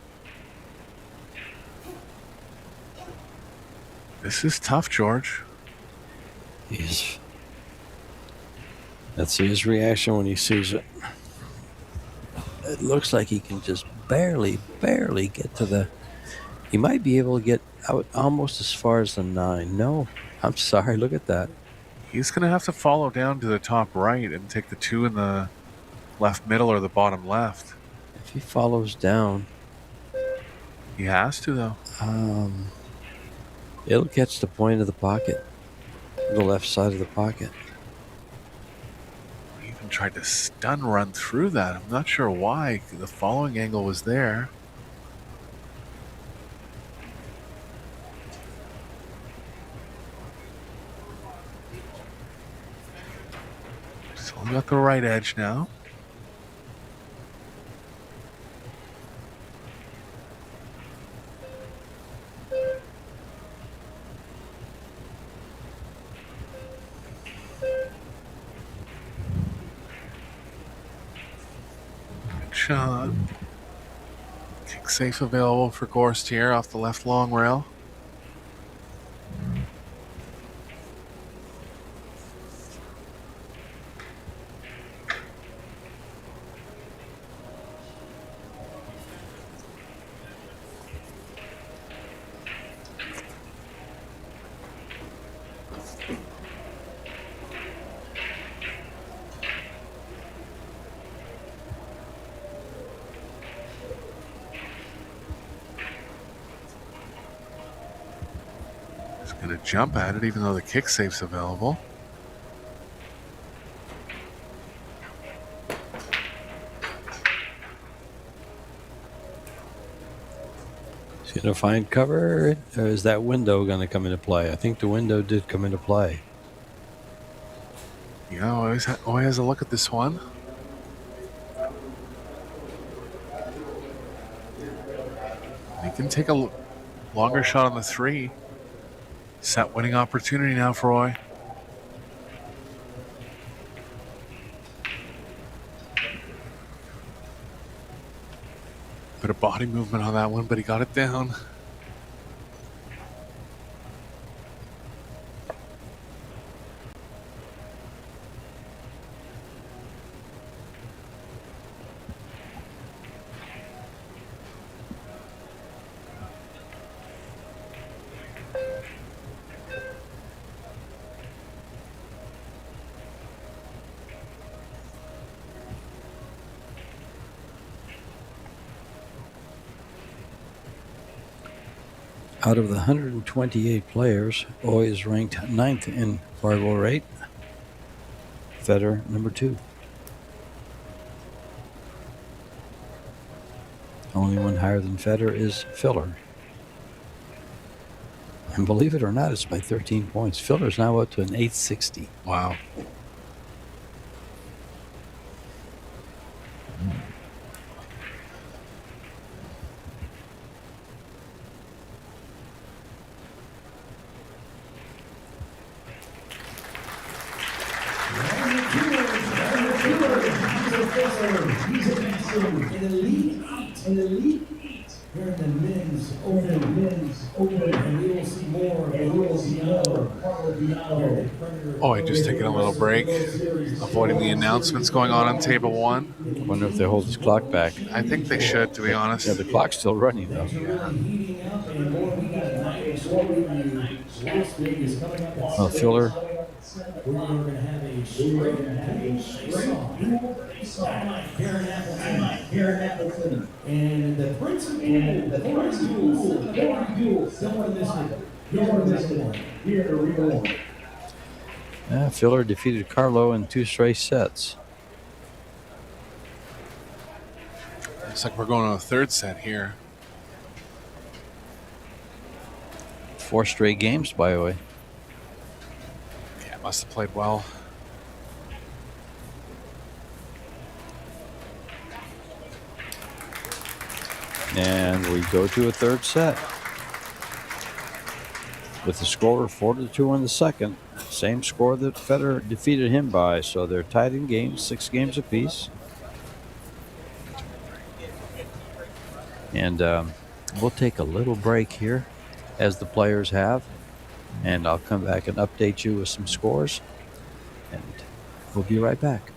This is tough, George. Yes. Let's see his reaction when he sees it. It looks like he can just barely get to the... He might be able to get out almost as far as the 9. No, I'm sorry. Look at that. He's going to have to follow down to the top right and take the 2 in the left middle or the bottom left. If he follows down... He has to, though. It'll catch the point of the pocket. The left side of the pocket. He even tried to stun run through that. I'm not sure why. The following angle was there. got the right edge now. Good shot. Kick safe available for GORST here off the left long rail. Gonna jump at it even though the kick safe's available. He's going to find cover, or is that window going to come into play? I think the window did come into play. Yeah, always has a look at this one. He can take a longer shot on the 3. Set winning opportunity now for Roy. Bit of body movement on that one, but he got it down. Out of the 128 players, Oy is ranked 9th in fireball rate. Federer, number 2. Only one higher than Federer is Filler. And believe it or not, it's by 13 points. Filler's now up to an 860. Wow. In the Elite 8, here in the men's open, and we will see more. Oh, just taking a little break, avoiding the announcements going on table 1. I wonder if they hold his clock back. I think they should, to be honest. Yeah, the clock's still running, though. Well, Filler. We're going to have a Darren Appleton. And the principal, don't want to miss one. Here to real one. Filler defeated Carlo in 2 straight sets. Looks like we're going to a 3rd set here. 4 straight games, by the way. Yeah, must have played well. And we go to a 3rd set. With the score of 4-2 in the second. Same score that Federer defeated him by. So they're tied in games, 6 games apiece. And we'll take a little break here, as the players have. And I'll come back and update you with some scores. And we'll be right back.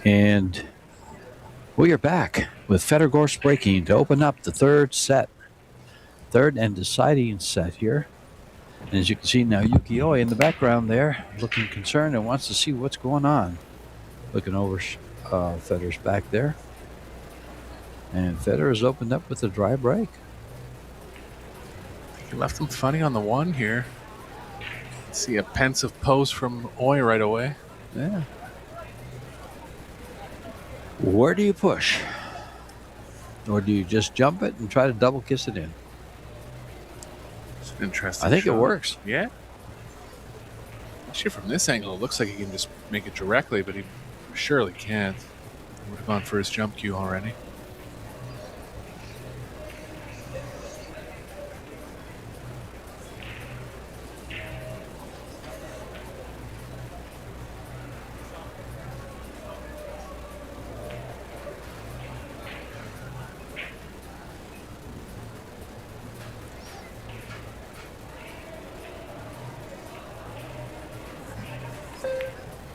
And we are back with Federer GORST breaking to open up the third and deciding set here. And as you can see now, Yuki Oi in the background there, looking concerned and wants to see what's going on. Looking over Federer's back there. And Federer has opened up with a dry break. He left him funny on the one here. See a pensive pose from Oi right away. Yeah. Where do you push? Or do you just jump it and try to double kiss it in? It's an interesting I think shot. it works. Yeah. Actually, from this angle, it looks like he can just make it directly, but he surely can't. He would have gone for his jump cue already.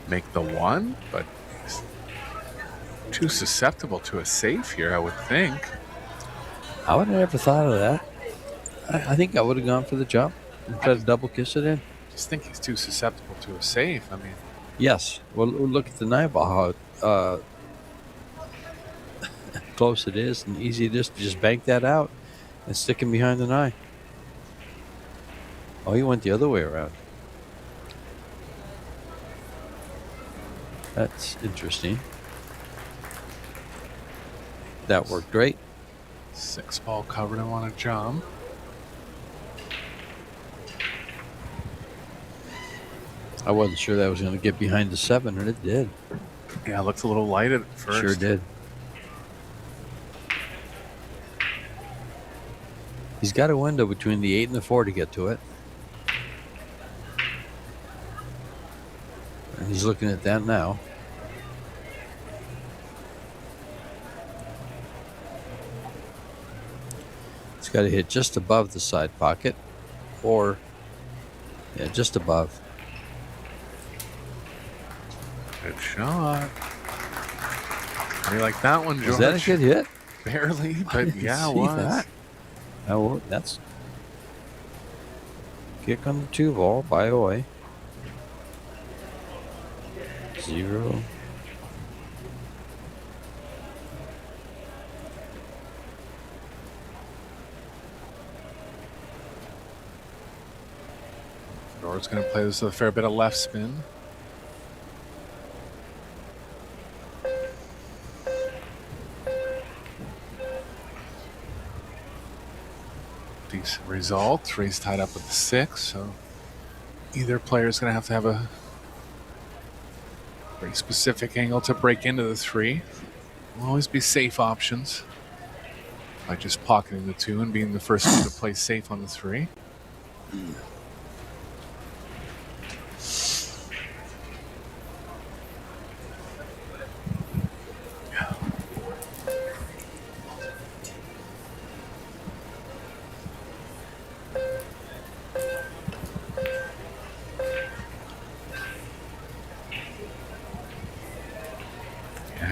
Make the one, but he's too susceptible to a safe here, I would think. I would have never thought of that. I think I would have gone for the jump and tried to double kiss it in. Just think he's too susceptible to a safe. I mean, Yes. Well, look at the knife ball, how close it is and easy it is to just bank that out and stick him behind the knife. Oh, he went the other way around. That's interesting. That worked great. 6-ball covered him on a jump. I wasn't sure that was going to get behind the 7, and it did. Yeah, it looked a little light at first. Sure did. He's got a window between the 8 and the 4 to get to it. And he's looking at that now. It's got to hit just above the side pocket, or yeah, just above. Good shot. How do you like that one, George? Is that a good hit? Barely, but yeah, it See was. that? Oh, that's kick on the 2 ball by Oi. 0. Fedor's going to play this with a fair bit of left spin. Decent result. 3's tied up with the 6, so either player is going to have a very specific angle to break into the 3. Will always be safe options by just pocketing the 2 and being the first one to play safe on the 3.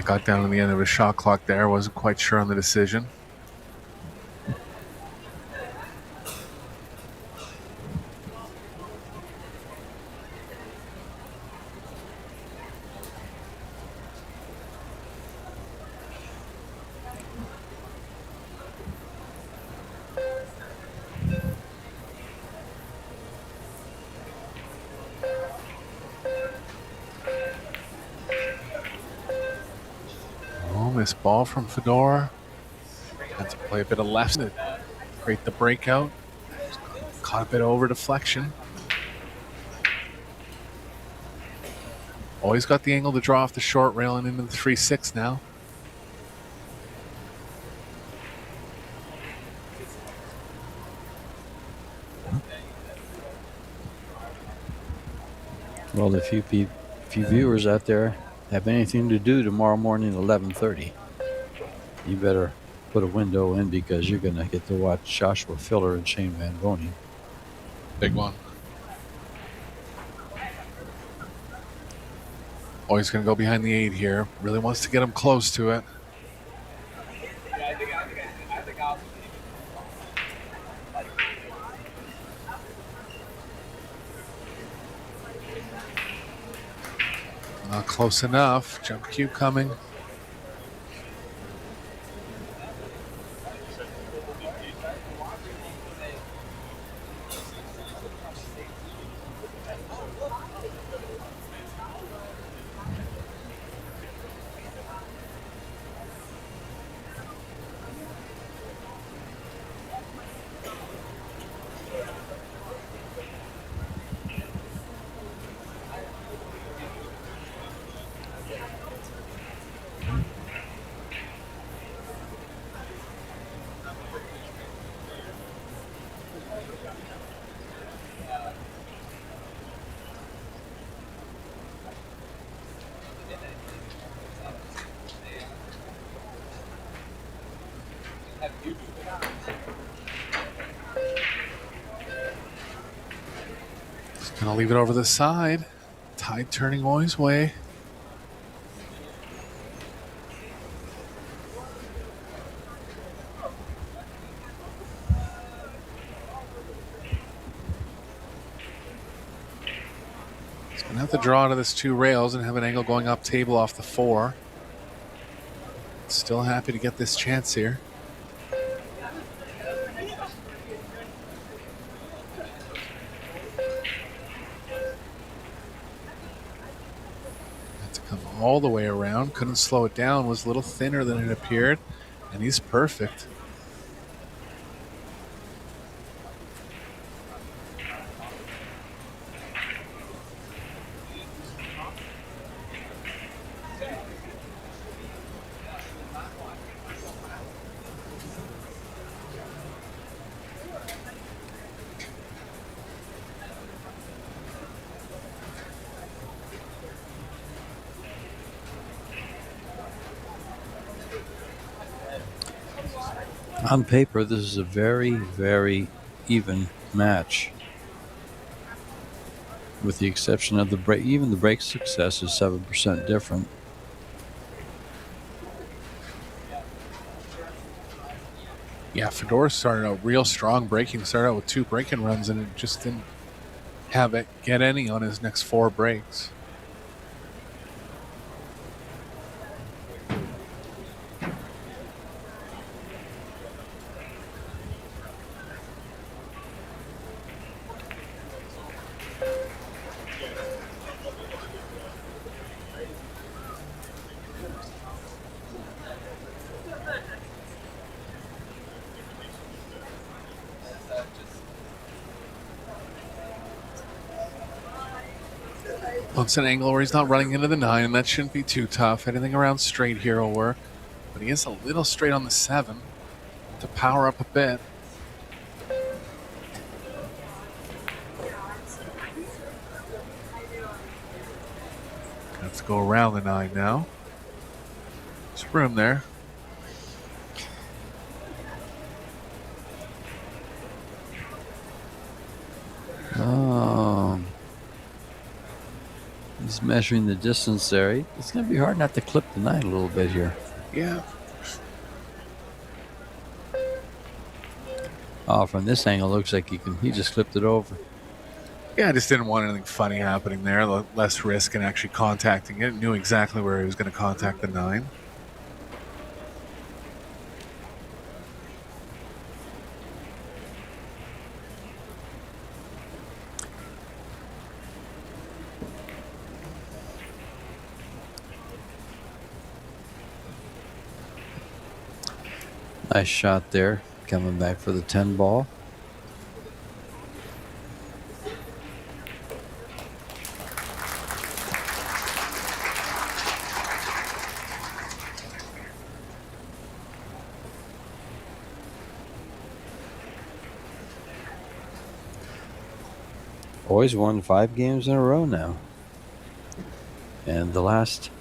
Got down to the end of his shot clock there. Wasn't quite sure on the decision. This ball from Fedor. Had to play a bit of left to create the breakout. Caught a bit of over deflection. Always got the angle to draw off the short rail and into the 3-6 now. Well, if you viewers out there have anything to do tomorrow morning at 11:30, you better put a window in because you're going to get to watch Joshua Filler and Shane Van Boening. Big one. Oh, he's going to go behind the 8 here. Really wants to get him close to it. Not close enough. Jump cue coming. Gonna leave it over the side. Tide turning Oi's way. He's gonna have to draw to this 2 rails and have an angle going up table off the 4. Still happy to get this chance here. All the way around, couldn't slow it down, was a little thinner than it appeared, and he's perfect. On paper, this is a very, very even match. With the exception of the break, even the break success is 7% different. Yeah, Fedor started out real strong breaking. Started out with 2 breaking runs, and it just didn't have it get any on his next 4 breaks. Wants an angle where he's not running into the 9, and that shouldn't be too tough. Anything around straight here will work. But he is a little straight on the 7 to power up a bit. Let's go around the 9 now. There's room there. Oh. He's measuring the distance there. It's going to be hard not to clip the 9 a little bit here. Yeah. Oh, from this angle, looks like he just clipped it over. Yeah, I just didn't want anything funny happening there. Less risk in actually contacting it. Knew exactly where he was going to contact the 9. Nice shot there, coming back for the 10 ball. Boys won 5 games in a row now. And the last,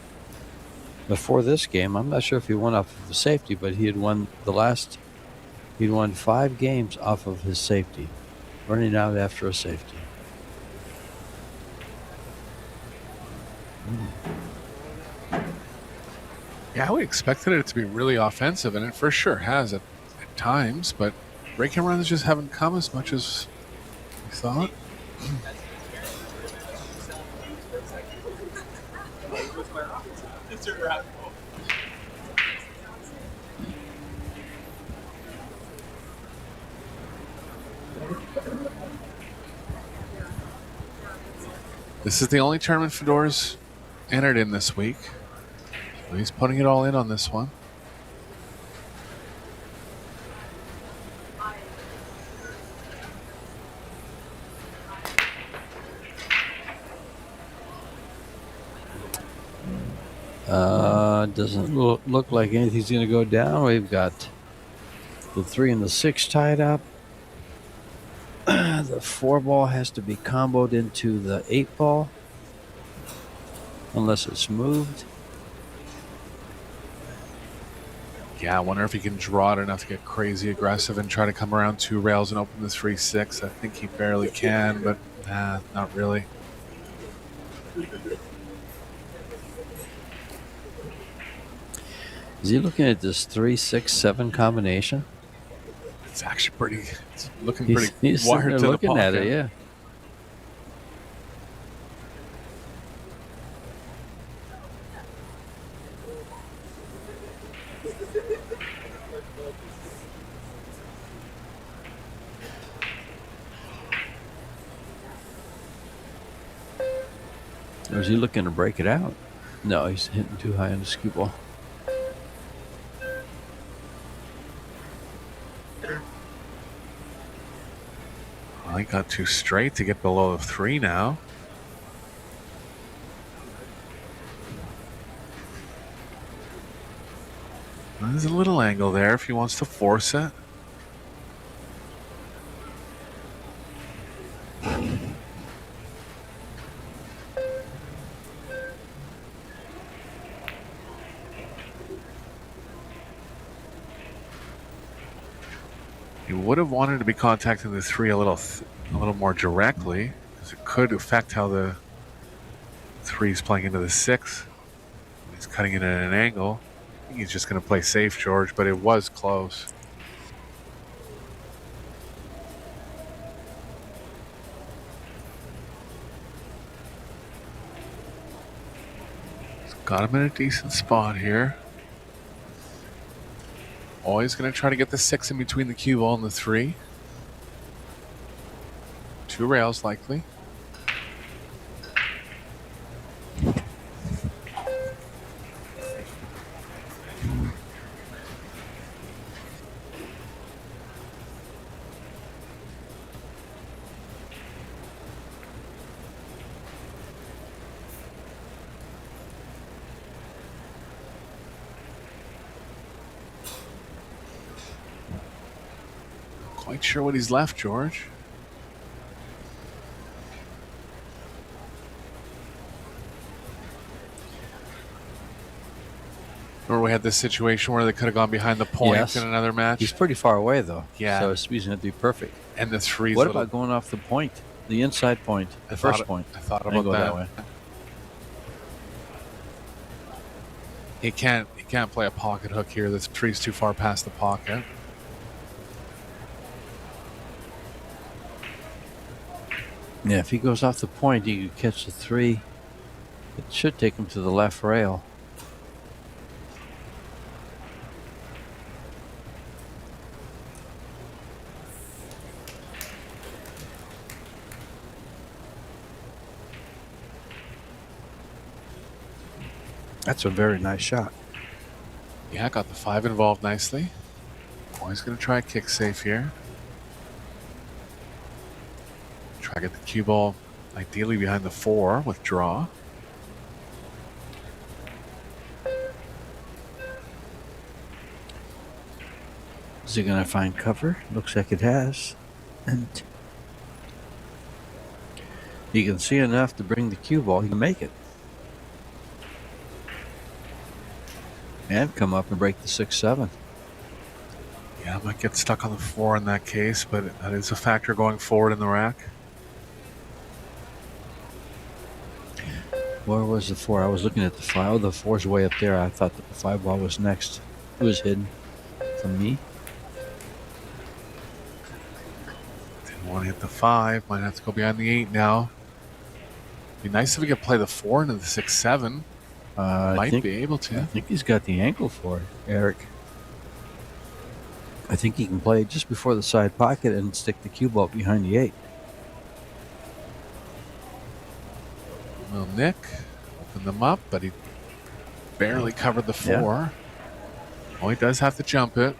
before this game, I'm not sure if he won off of a safety, but he had won he'd won 5 games off of his safety, running out after a safety. Yeah, we expected it to be really offensive, and it for sure has at times, but break-in runs just haven't come as much as we thought. This is the only tournament Fedor's entered in this week. So he's putting it all in on this one. Doesn't look like anything's going to go down. We've got the 3 and the 6 tied up. The 4 ball has to be comboed into the 8 ball unless it's moved. Yeah, I wonder if he can draw it enough to get crazy aggressive and try to come around 2 rails and open the 3-6. I think he barely can, but not really. Is he looking at this 3-6-7 combination? It's actually pretty. It's looking He's pretty sitting wired there to the looking at it, pocket. yeah. Or is he looking to break it out? No, he's hitting too high on the skew ball. Well, he got too straight to get below the 3 now. There's a little angle there if he wants to force it. He would have wanted to be contacting the 3 a little more directly, because it could affect how the 3 is playing into the 6. He's cutting it at an angle. I think he's just going to play safe, George, but it was close. He's got him in a decent spot here. Always going to try to get the 6 in between the cue ball and the 3. 2 rails likely. Quite sure what he's left, George. Remember we had this situation where they could have gone behind the point Yes. in another match? He's pretty far away, though. Yeah. So he's going to be perfect. And the 3's What little- about going off the point? The inside point. The I first thought- point. I thought And about go that. way. He can't play a pocket hook here. The 3's too far past the pocket. Yeah, if he goes off the point, he could catch the 3. It should take him to the left rail. That's a very nice shot. Yeah, got the 5 involved nicely. Always going to try a kick safe here. Try to get the cue ball ideally behind the 4 with draw. Is he going to find cover? Looks like it has. And he can see enough to bring the cue ball. He can make it. And come up and break the 6-7. Yeah, might get stuck on the 4 in that case, but that is a factor going forward in the rack. Where was the 4? I was looking at the 5. Oh, the 4's way up there. I thought that the 5 ball was next. It was hidden from me. Didn't want to hit the 5. Might have to go behind the 8 now. Be nice if we could play the 4 into the 6-7. Might be able to. I think he's got the ankle for it, Eric. I think he can play just before the side pocket and stick the cue ball behind the 8. Well, Nick opened them up, but he barely covered the 4. Yeah. Oh, he does have to jump it.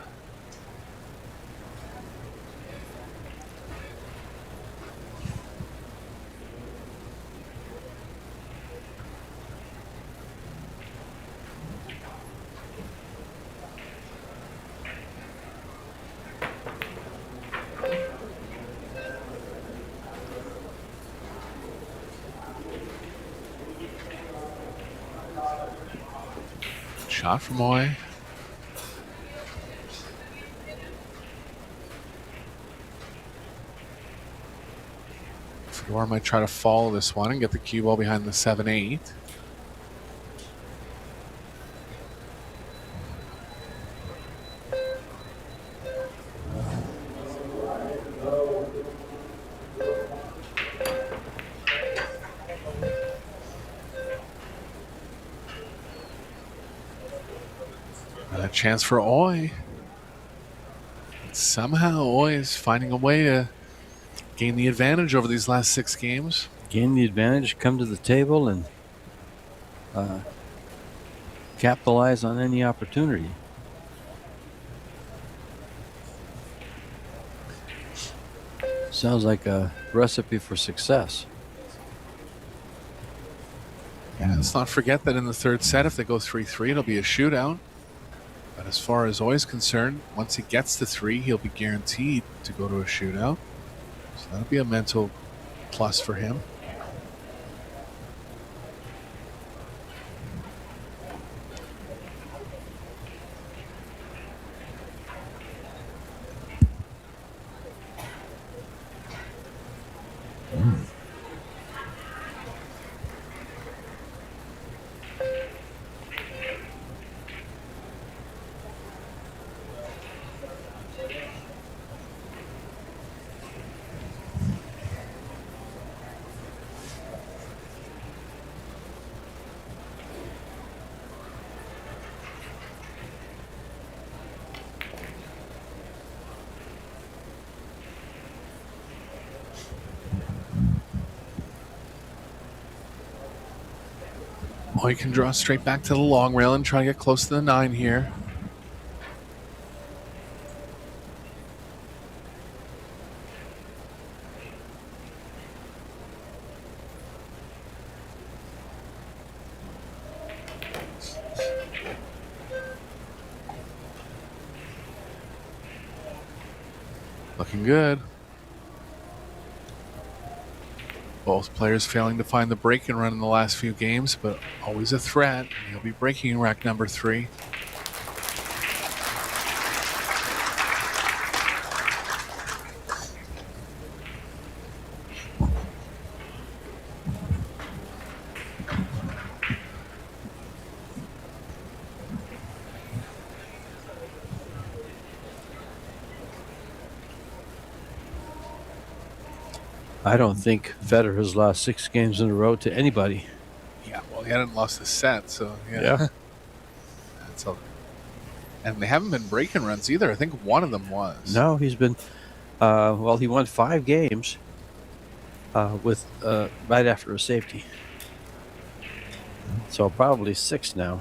Shot from Oy. Fedor might try to follow this one and get the cue ball behind the 7-8. A chance for Oy. Somehow Oy is finding a way to gain the advantage over these last 6 games. Gain the advantage, come to the table, and capitalize on any opportunity. Sounds like a recipe for success. Yeah, let's not forget that in the 3rd set, if they go 3-3, it'll be a shootout. But as far as Oy is concerned, once he gets to 3, he'll be guaranteed to go to a shootout. So that'll be a mental plus for him. Oh, you can draw straight back to the long rail and try to get close to the 9 here. Looking good. Both players failing to find the break and run in the last few games, but always a threat. He'll be breaking rack number 3. I don't think Federer has lost 6 games in a row to anybody. Yeah, well, he hadn't lost a set, so yeah. That's all. And they haven't been breaking runs either. I think one of them was. No, he's been. Well, he won 5 games with right after a safety. So probably 6 now.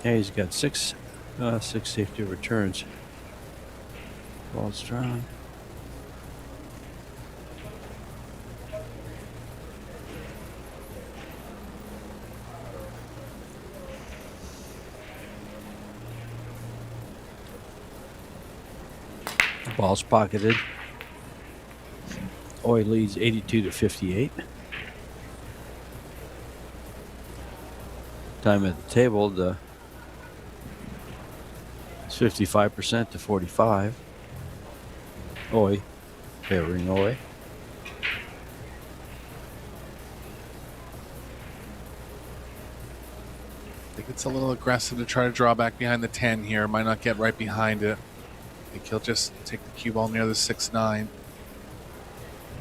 Yeah, he's got 6 safety returns. Ball strong. Ball's pocketed. Oy leads 82-58. Time at the table, the 55% to 45. Oi. Favoring Oi. I think it's a little aggressive to try to draw back behind the 10 here. Might not get right behind it. I think he'll just take the cue ball near the 6-9.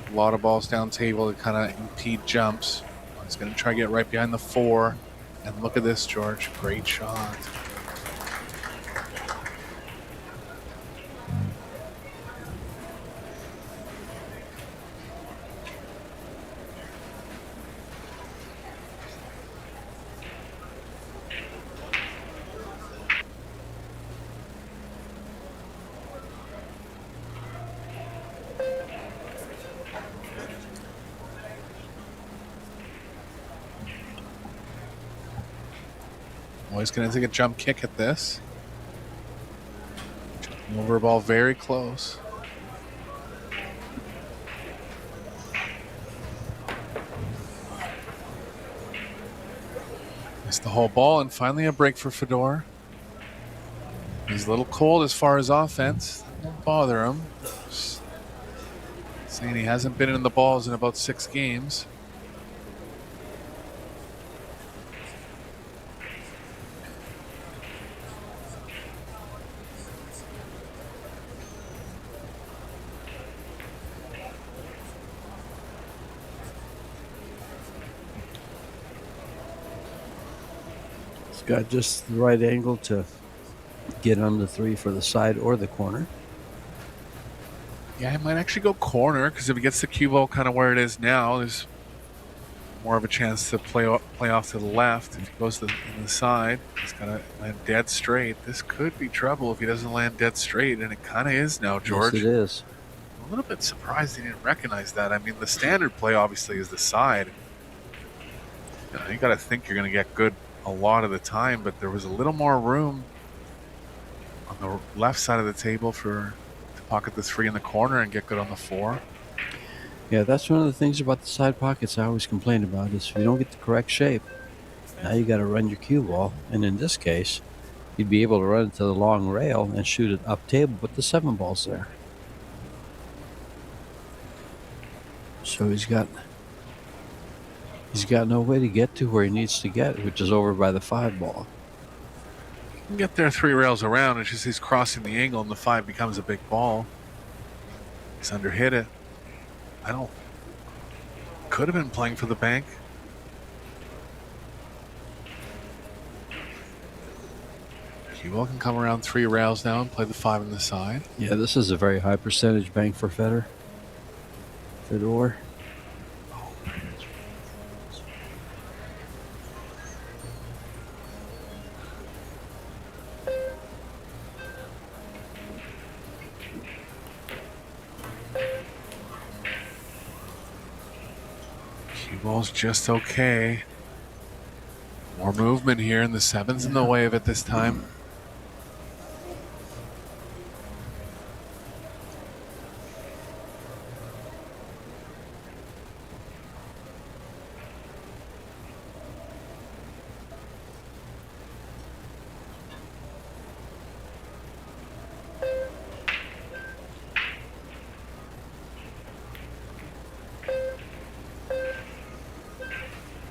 A lot of balls down table to kind of impede jumps. He's going to try to get right behind the 4. And look at this, George. Great shot. He's going to take a jump kick at this. Jumping over a ball very close. Missed the whole ball, and finally a break for Fedor. He's a little cold as far as offense. That won't bother him. Just saying he hasn't been in the balls in about 6 games. Got just the right angle to get on the 3 for the side or the corner. Yeah, he might actually go corner, because if he gets the cue ball kind of where it is now, there's more of a chance to play off to the left. If he goes to the side, he's got to land dead straight. This could be trouble if he doesn't land dead straight, and it kind of is now, George. Yes, it is. I'm a little bit surprised he didn't recognize that. I mean, the standard play obviously is the side. You got to think you're going to get good a lot of the time, but there was a little more room on the left side of the table to pocket the 3 in the corner and get good on the 4. Yeah, that's one of the things about the side pockets I always complain about is if you don't get the correct shape, now you got to run your cue ball. And in this case, you'd be able to run it to the long rail and shoot it up table, but the 7 ball's there. So he's got no way to get to where he needs to get, which is over by the 5 ball. You can get there 3 rails around. It's just he's crossing the angle and the 5 becomes a big ball. He's underhit it. Could have been playing for the bank. Cue ball can come around 3 rails now and play the 5 on the side. Yeah, this is a very high percentage bank for Fedor. Cue ball's just okay. More movement here, and the 7's in the way of it this time.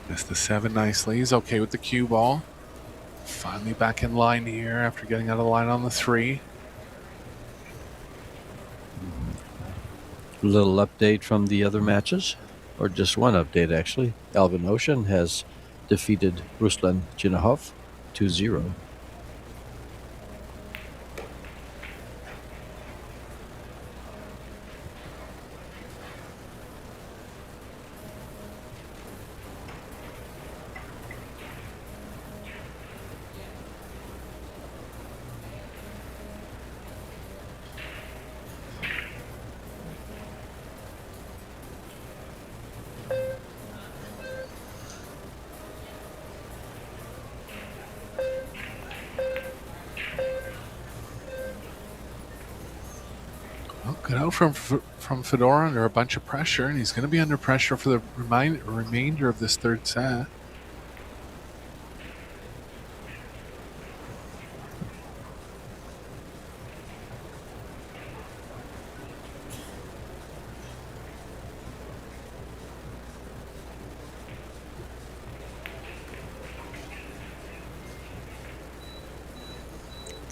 Missed the 7 nicely. He's okay with the cue ball. Finally back in line here after getting out of line on the 3. A little update from the other matches, or just one update actually. Alvin Ocean has defeated Ruslan Jinahov 2-0. Good out from Fedor under a bunch of pressure, and he's going to be under pressure for the remainder of this 3rd set.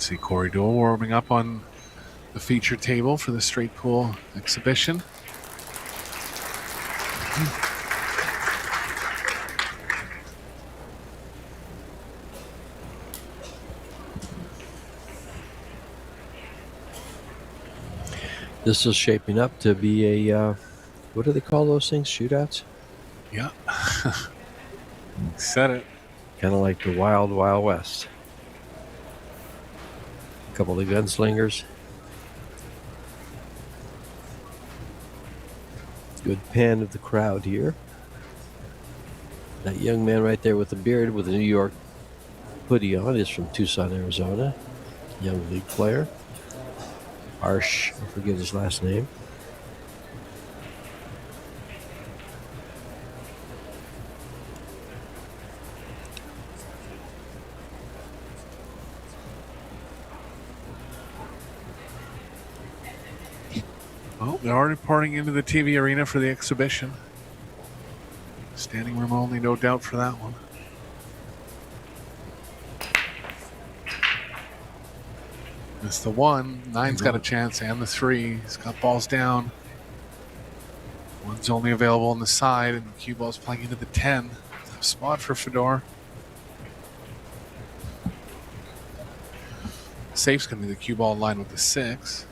See Corey Dole warming up on the feature table for the straight pool exhibition. This is shaping up to be a, what do they call those things? Shootouts? Yeah. Said it. Kind of like the Wild Wild West. A couple of gunslingers. Good pan of the crowd here. That young man right there with the beard with the New York hoodie on is from Tucson, Arizona. Young league player. Arsh, I forget his last name. Well, they're already pouring into the TV arena for the exhibition. Standing room only, no doubt for that one. Missed the 1. 9's got a chance, and the 3. He's got balls down. 1's only available on the side, and the cue ball's playing into the 10. Tough spot for Fedor. Safe's going to be the cue ball in line with the 6.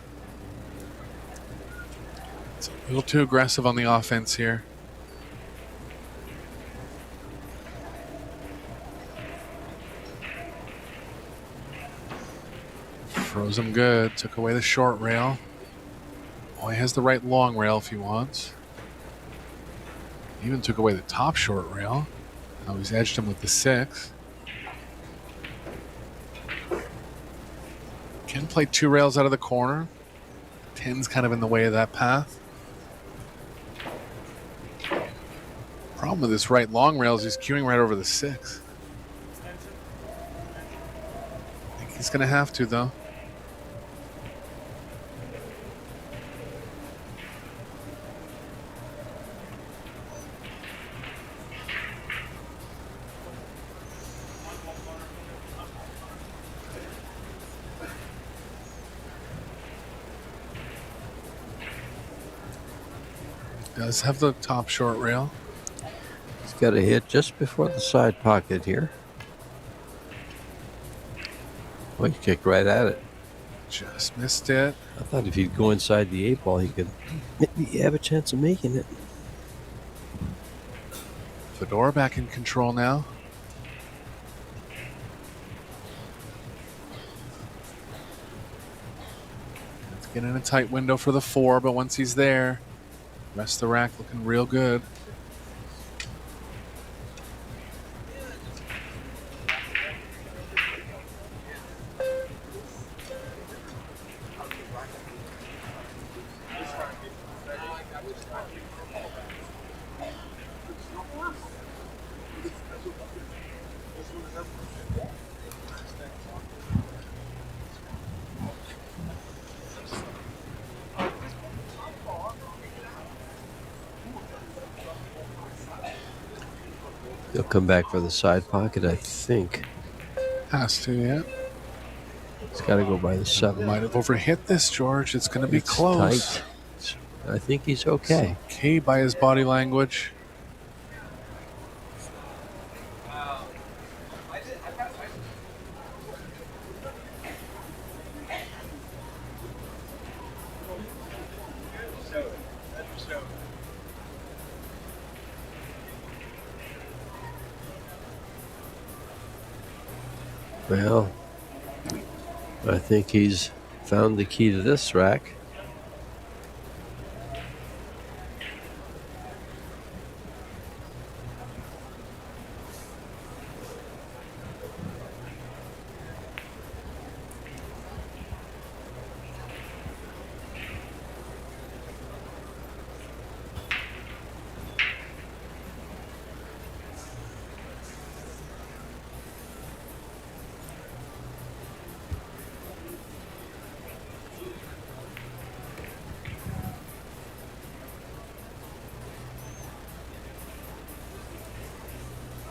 It's a little too aggressive on the offense here. Froze him good. Took away the short rail. Oh, he has the right long rail if he wants. Even took away the top short rail. Now he's edged him with the 6. Can play 2 rails out of the corner. 10's kind of in the way of that path. Problem with this right long rail is he's queuing right over the 6. I think he's going to have to, though. Does have the top short rail. He's got a hit just before the side pocket here. Well, he kicked right at it. Just missed it. I thought if he'd go inside the 8 ball, he could maybe have a chance of making it. Fedor back in control now. Let's get in a tight window for the 4, but once he's there, rest of the rack looking real good. He'll come back for the side pocket, I think. Has to, yeah. He's got to go by the 7. Might have overhit this, George. It's going to be It's close. tight. I think he's okay. It's okay by his body language. Well, I think he's found the key to this rack.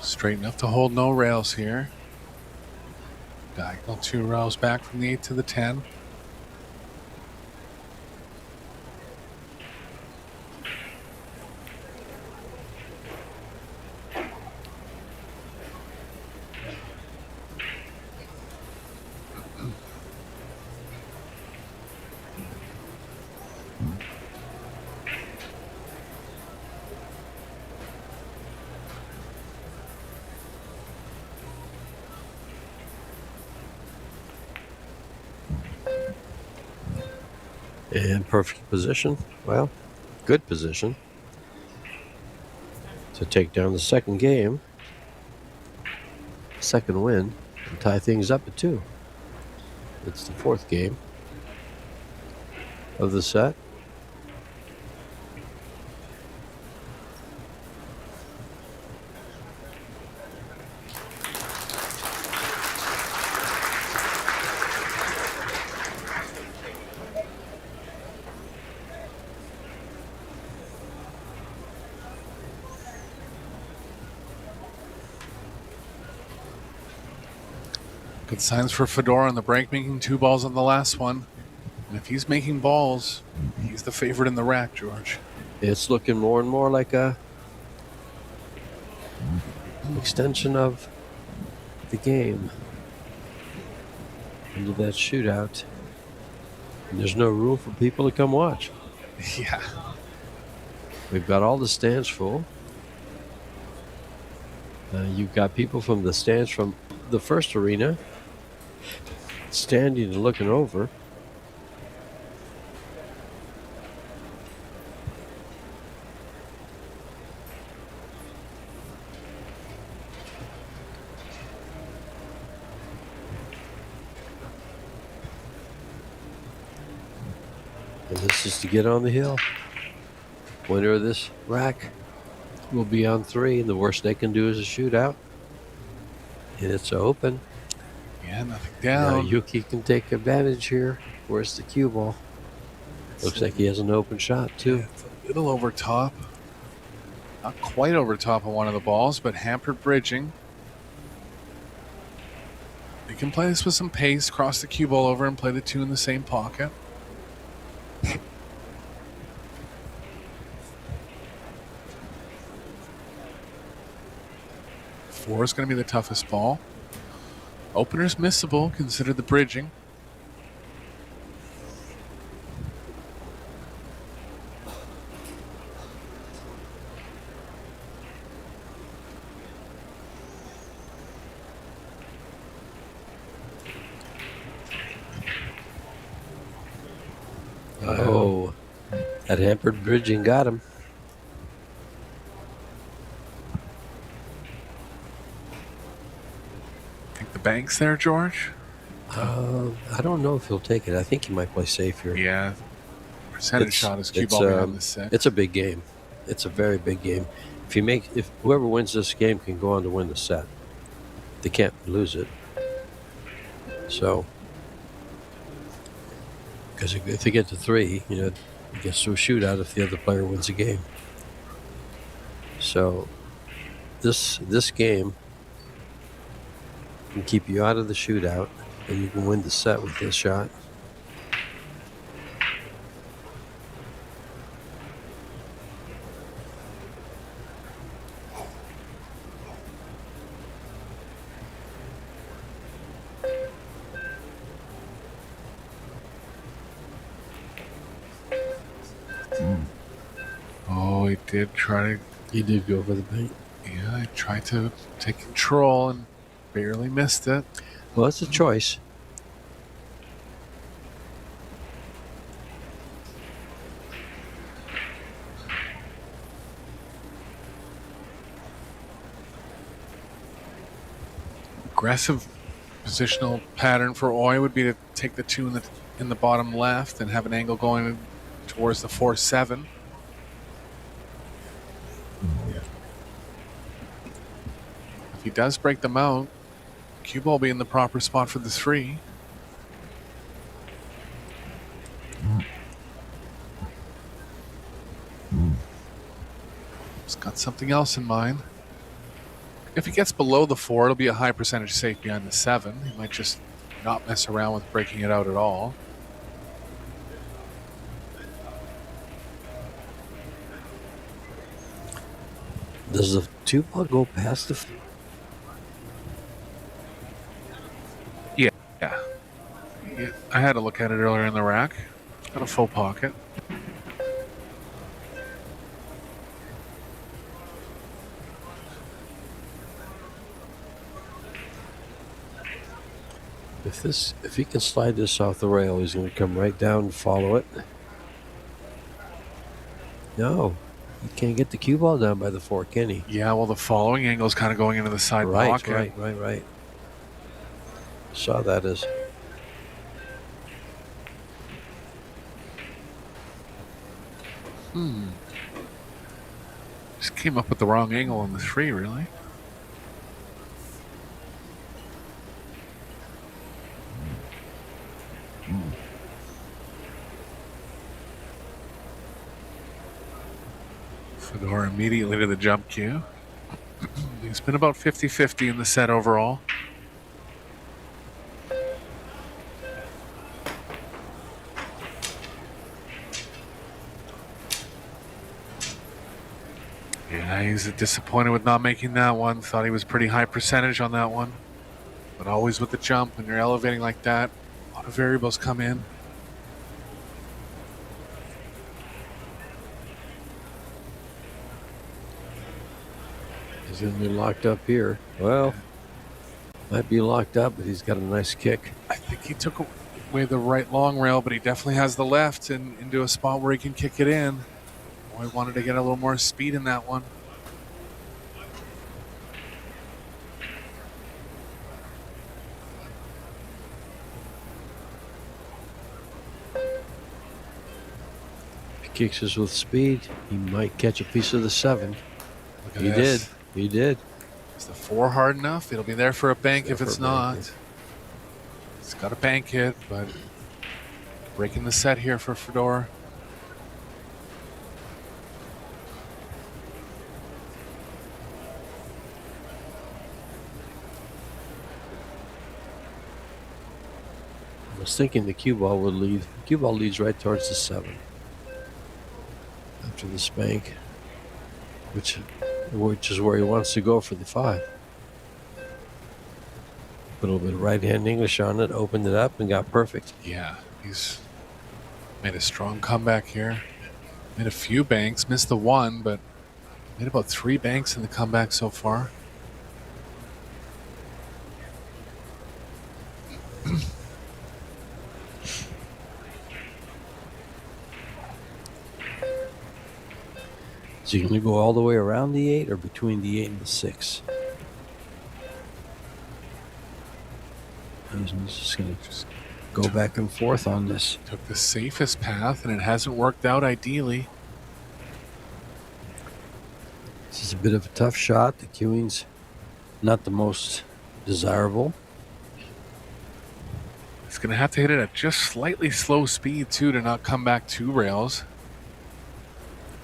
Straight enough to hold no rails here. Diagonal 2 rows back from the 8 to the 10. And perfect position. Well, good position to take down the second game, second win, and tie things up at 2. It's the 4th game of the set. Good signs for Fedor on the break, making 2 balls on the last one. And if he's making balls, he's the favorite in the rack, George. It's looking more and more like a extension of the game into that shootout. And there's no room for people to come watch. Yeah. We've got all the stands full. You've got people from the stands from the first arena standing and looking over. And this is to get on the hill. Winner of this rack will be on 3, and the worst they can do is a shootout. And it's open. Yeah, nothing Now down. Yuki can take advantage here. Where's the cue ball? Looks like he has an open shot, too. It's a little over top. Not quite over top of one of the balls, but hampered bridging. They can play this with some pace, cross the cue ball over and play the 2 in the same pocket. Four is going to be the toughest ball. Opener's missable, consider the bridging. Oh, that hampered bridging got him. Think the bank's there, George? I don't know if he'll take it. I think he might play safe here. Yeah. Percentage It's- shot is cue it's, ball behind the 6. It's a big game. It's a very big game. If whoever wins this game can go on to win the set, they can't lose it. So, because if they get to 3, it gets to a shootout if the other player wins the game. So, this game can keep you out of the shootout, and you can win the set with this shot. Oh, he did try to. He did go for the paint. Yeah, he tried to take control and barely missed it. Well, it's a choice. Aggressive positional pattern for Oy would be to take the 2 in the bottom left and have an angle going towards the 4-7. If he does break them out, cue ball be in the proper spot for the 3. He's got something else in mind. If he gets below the 4, it'll be a high percentage safe behind the 7. He might just not mess around with breaking it out at all. Does the 2-ball go past the... Yeah. I had a look at it earlier in the rack. Got a full pocket. If he can slide this off the rail, he's going to come right down and follow it. No, he can't get the cue ball down by the 4, can he? Yeah, well, the following angle is kind of going into the side pocket. Right. Saw that as... Just came up with the wrong angle on the 3, really. Fedor immediately to the jump cue. He's been about 50-50 in the set overall. Yeah, he's disappointed with not making that one. Thought he was pretty high percentage on that one. But always with the jump, when you're elevating like that, a lot of variables come in. He's going to be locked up here. Well, might be locked up, but he's got a nice kick. I think he took away the right long rail, but he definitely has the left and into a spot where he can kick it in. I wanted to get a little more speed in that one. If he kicks this with speed, he might catch a piece of the 7. Look at this. He did. Is the 4 hard enough? It'll be there for a bank if it's not. It's got a bank hit, but breaking the set here for Fedor. I was thinking the cue ball would lead. Cue ball leads right towards the 7 after the spank, which is where he wants to go for the 5. Put a little bit of right-hand English on it, opened it up, and got perfect. Yeah, he's made a strong comeback here. Made a few banks, missed the 1, but made about 3 banks in the comeback so far. Is he going to go all the way around the 8 or between the 8 and the 6? He's just going to go back and forth on this. Took the safest path, and it hasn't worked out ideally. This is a bit of a tough shot. The cueing's not the most desirable. He's going to have to hit it at just slightly slow speed, too, to not come back 2 rails.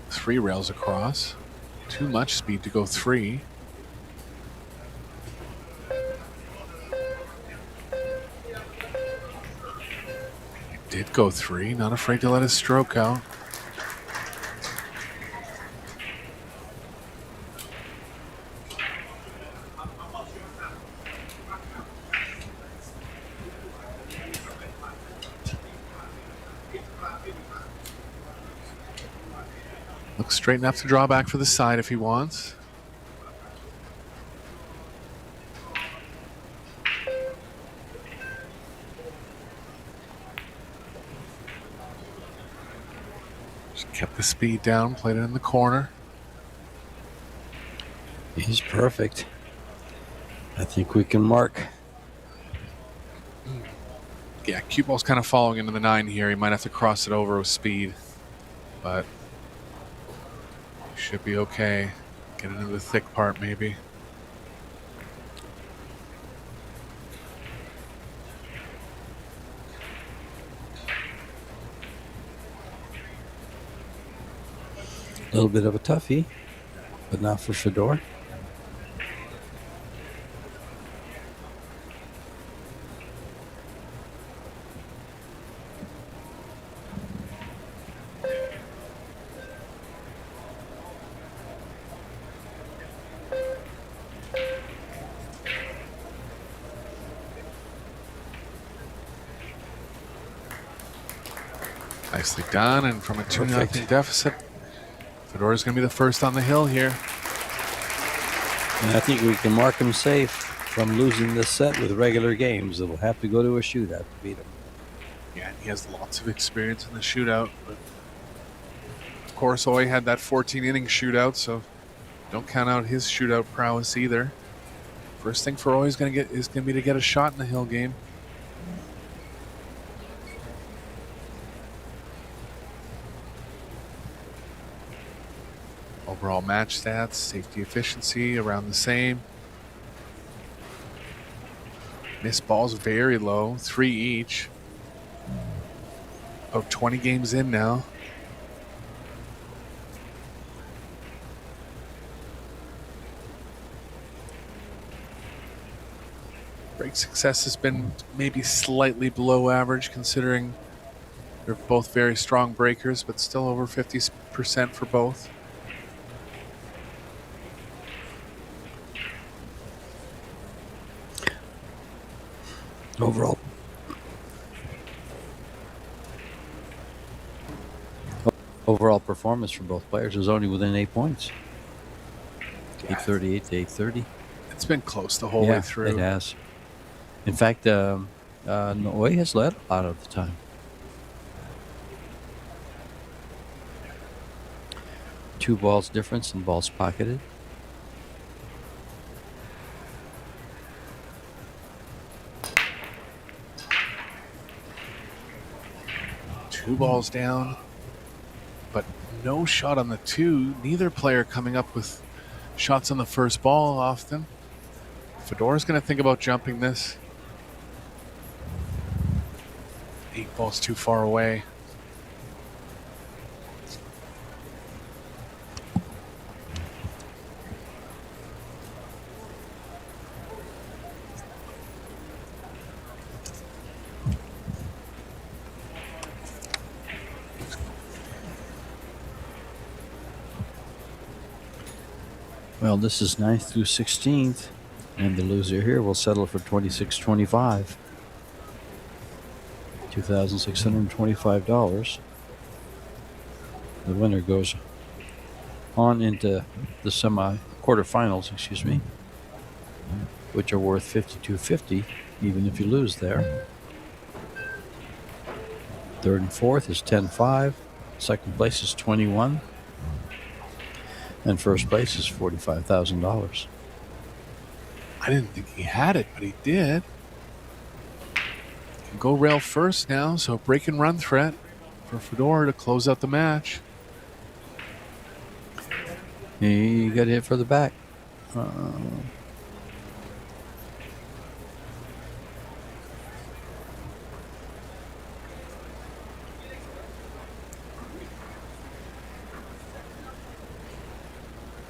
3 rails across. Too much speed to go 3. He did go 3, not afraid to let his stroke out. Looks straight enough to draw back for the side if he wants. Just kept the speed down, played it in the corner. He's perfect. I think we can mark. Yeah, cue ball's kind of following into the 9 here. He might have to cross it over with speed, but should be okay. Get into the thick part, maybe. A little bit of a toughie, but not for Fedor. Nicely done, and from a 2-0 Perfect. deficit, Fedora's going to be the first on the hill here. And I think we can mark him safe from losing this set with regular games. It'll have to go to a shootout to beat him. Yeah, and he has lots of experience in the shootout, but of course, Oi had that 14-inning shootout, so don't count out his shootout prowess either. First thing for Oi is going to be to get a shot in the hill game. Overall match stats, safety efficiency around the same. Missed balls very low, 3 each. About 20 games in now. Break success has been maybe slightly below average considering they're both very strong breakers, but still over 50% for both. Overall performance for both players is only within 8 points. 838 to 830. It's been close the whole way through. It has. In fact, Oi has led a lot of the time. Two balls difference in balls pocketed. Two balls down, but no shot on the 2. Neither player coming up with shots on the first ball often. Fedora's going to think about jumping this. 8 balls too far away. Well, this is 9th through 16th, and the loser here will settle for $26.25. $2,625. The winner goes on into the quarterfinals, excuse me, which are worth $52.50, even if you lose there. Third and fourth is $10.5. Second place is $21. And first place is $45,000. I didn't think he had it, but he did. Can go rail first now, so break and run threat for Fedora to close out the match. He got hit for the back.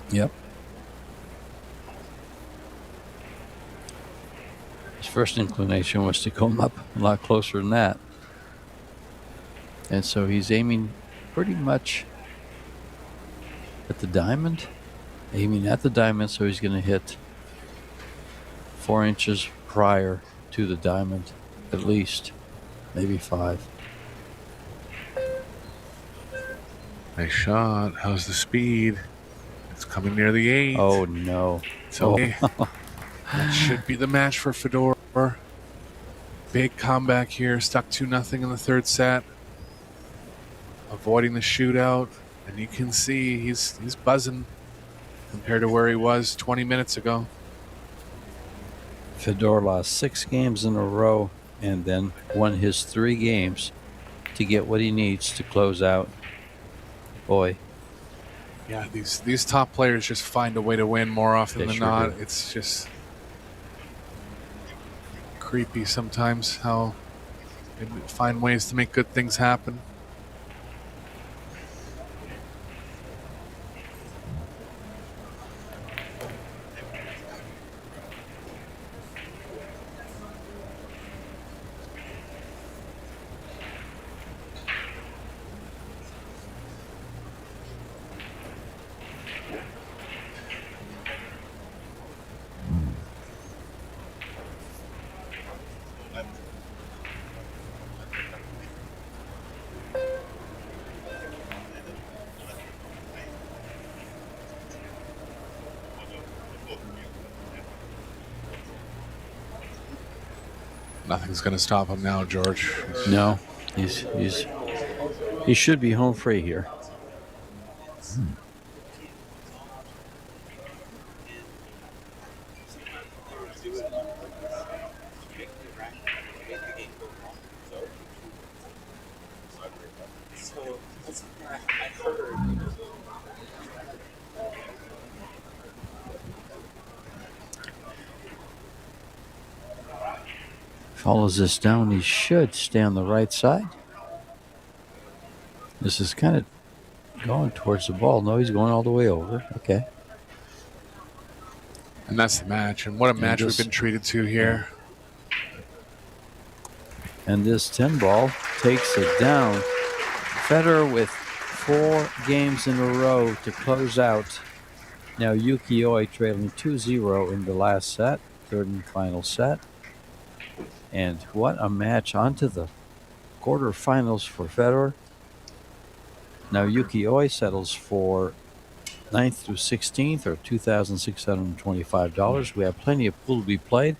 Yep. His first inclination was to come up a lot closer than that. And so he's aiming pretty much at the diamond. Aiming at the diamond, so he's going to hit 4 inches prior to the diamond, at least. Maybe 5. Nice shot. How's the speed? It's coming near the 8. Oh, no. So that should be the match for Fedora. Big comeback here. Stuck 2-0 in the third set. Avoiding the shootout. And you can see he's buzzing compared to where he was 20 minutes ago. Fedor lost 6 games in a row and then won his 3 games to get what he needs to close out. Boy. Yeah, these top players just find a way to win more often than not. It's just creepy sometimes how they find ways to make good things happen. Nothing's going to stop him now, George. No, he should be home free here. Follows this down, he should stay on the right side. This is kind of going towards the ball. No, he's going all the way over. Okay. And that's the match. And what a match we've been treated to here. And this 10 ball takes it down. Federer with 4 games in a row to close out. Now Yuki Oi trailing 2-0 in the last set, third and final set. And what a match, onto the quarterfinals for Federer. Now Yuki Oi settles for 9th through 16th, or $2,625. We have plenty of pool to be played.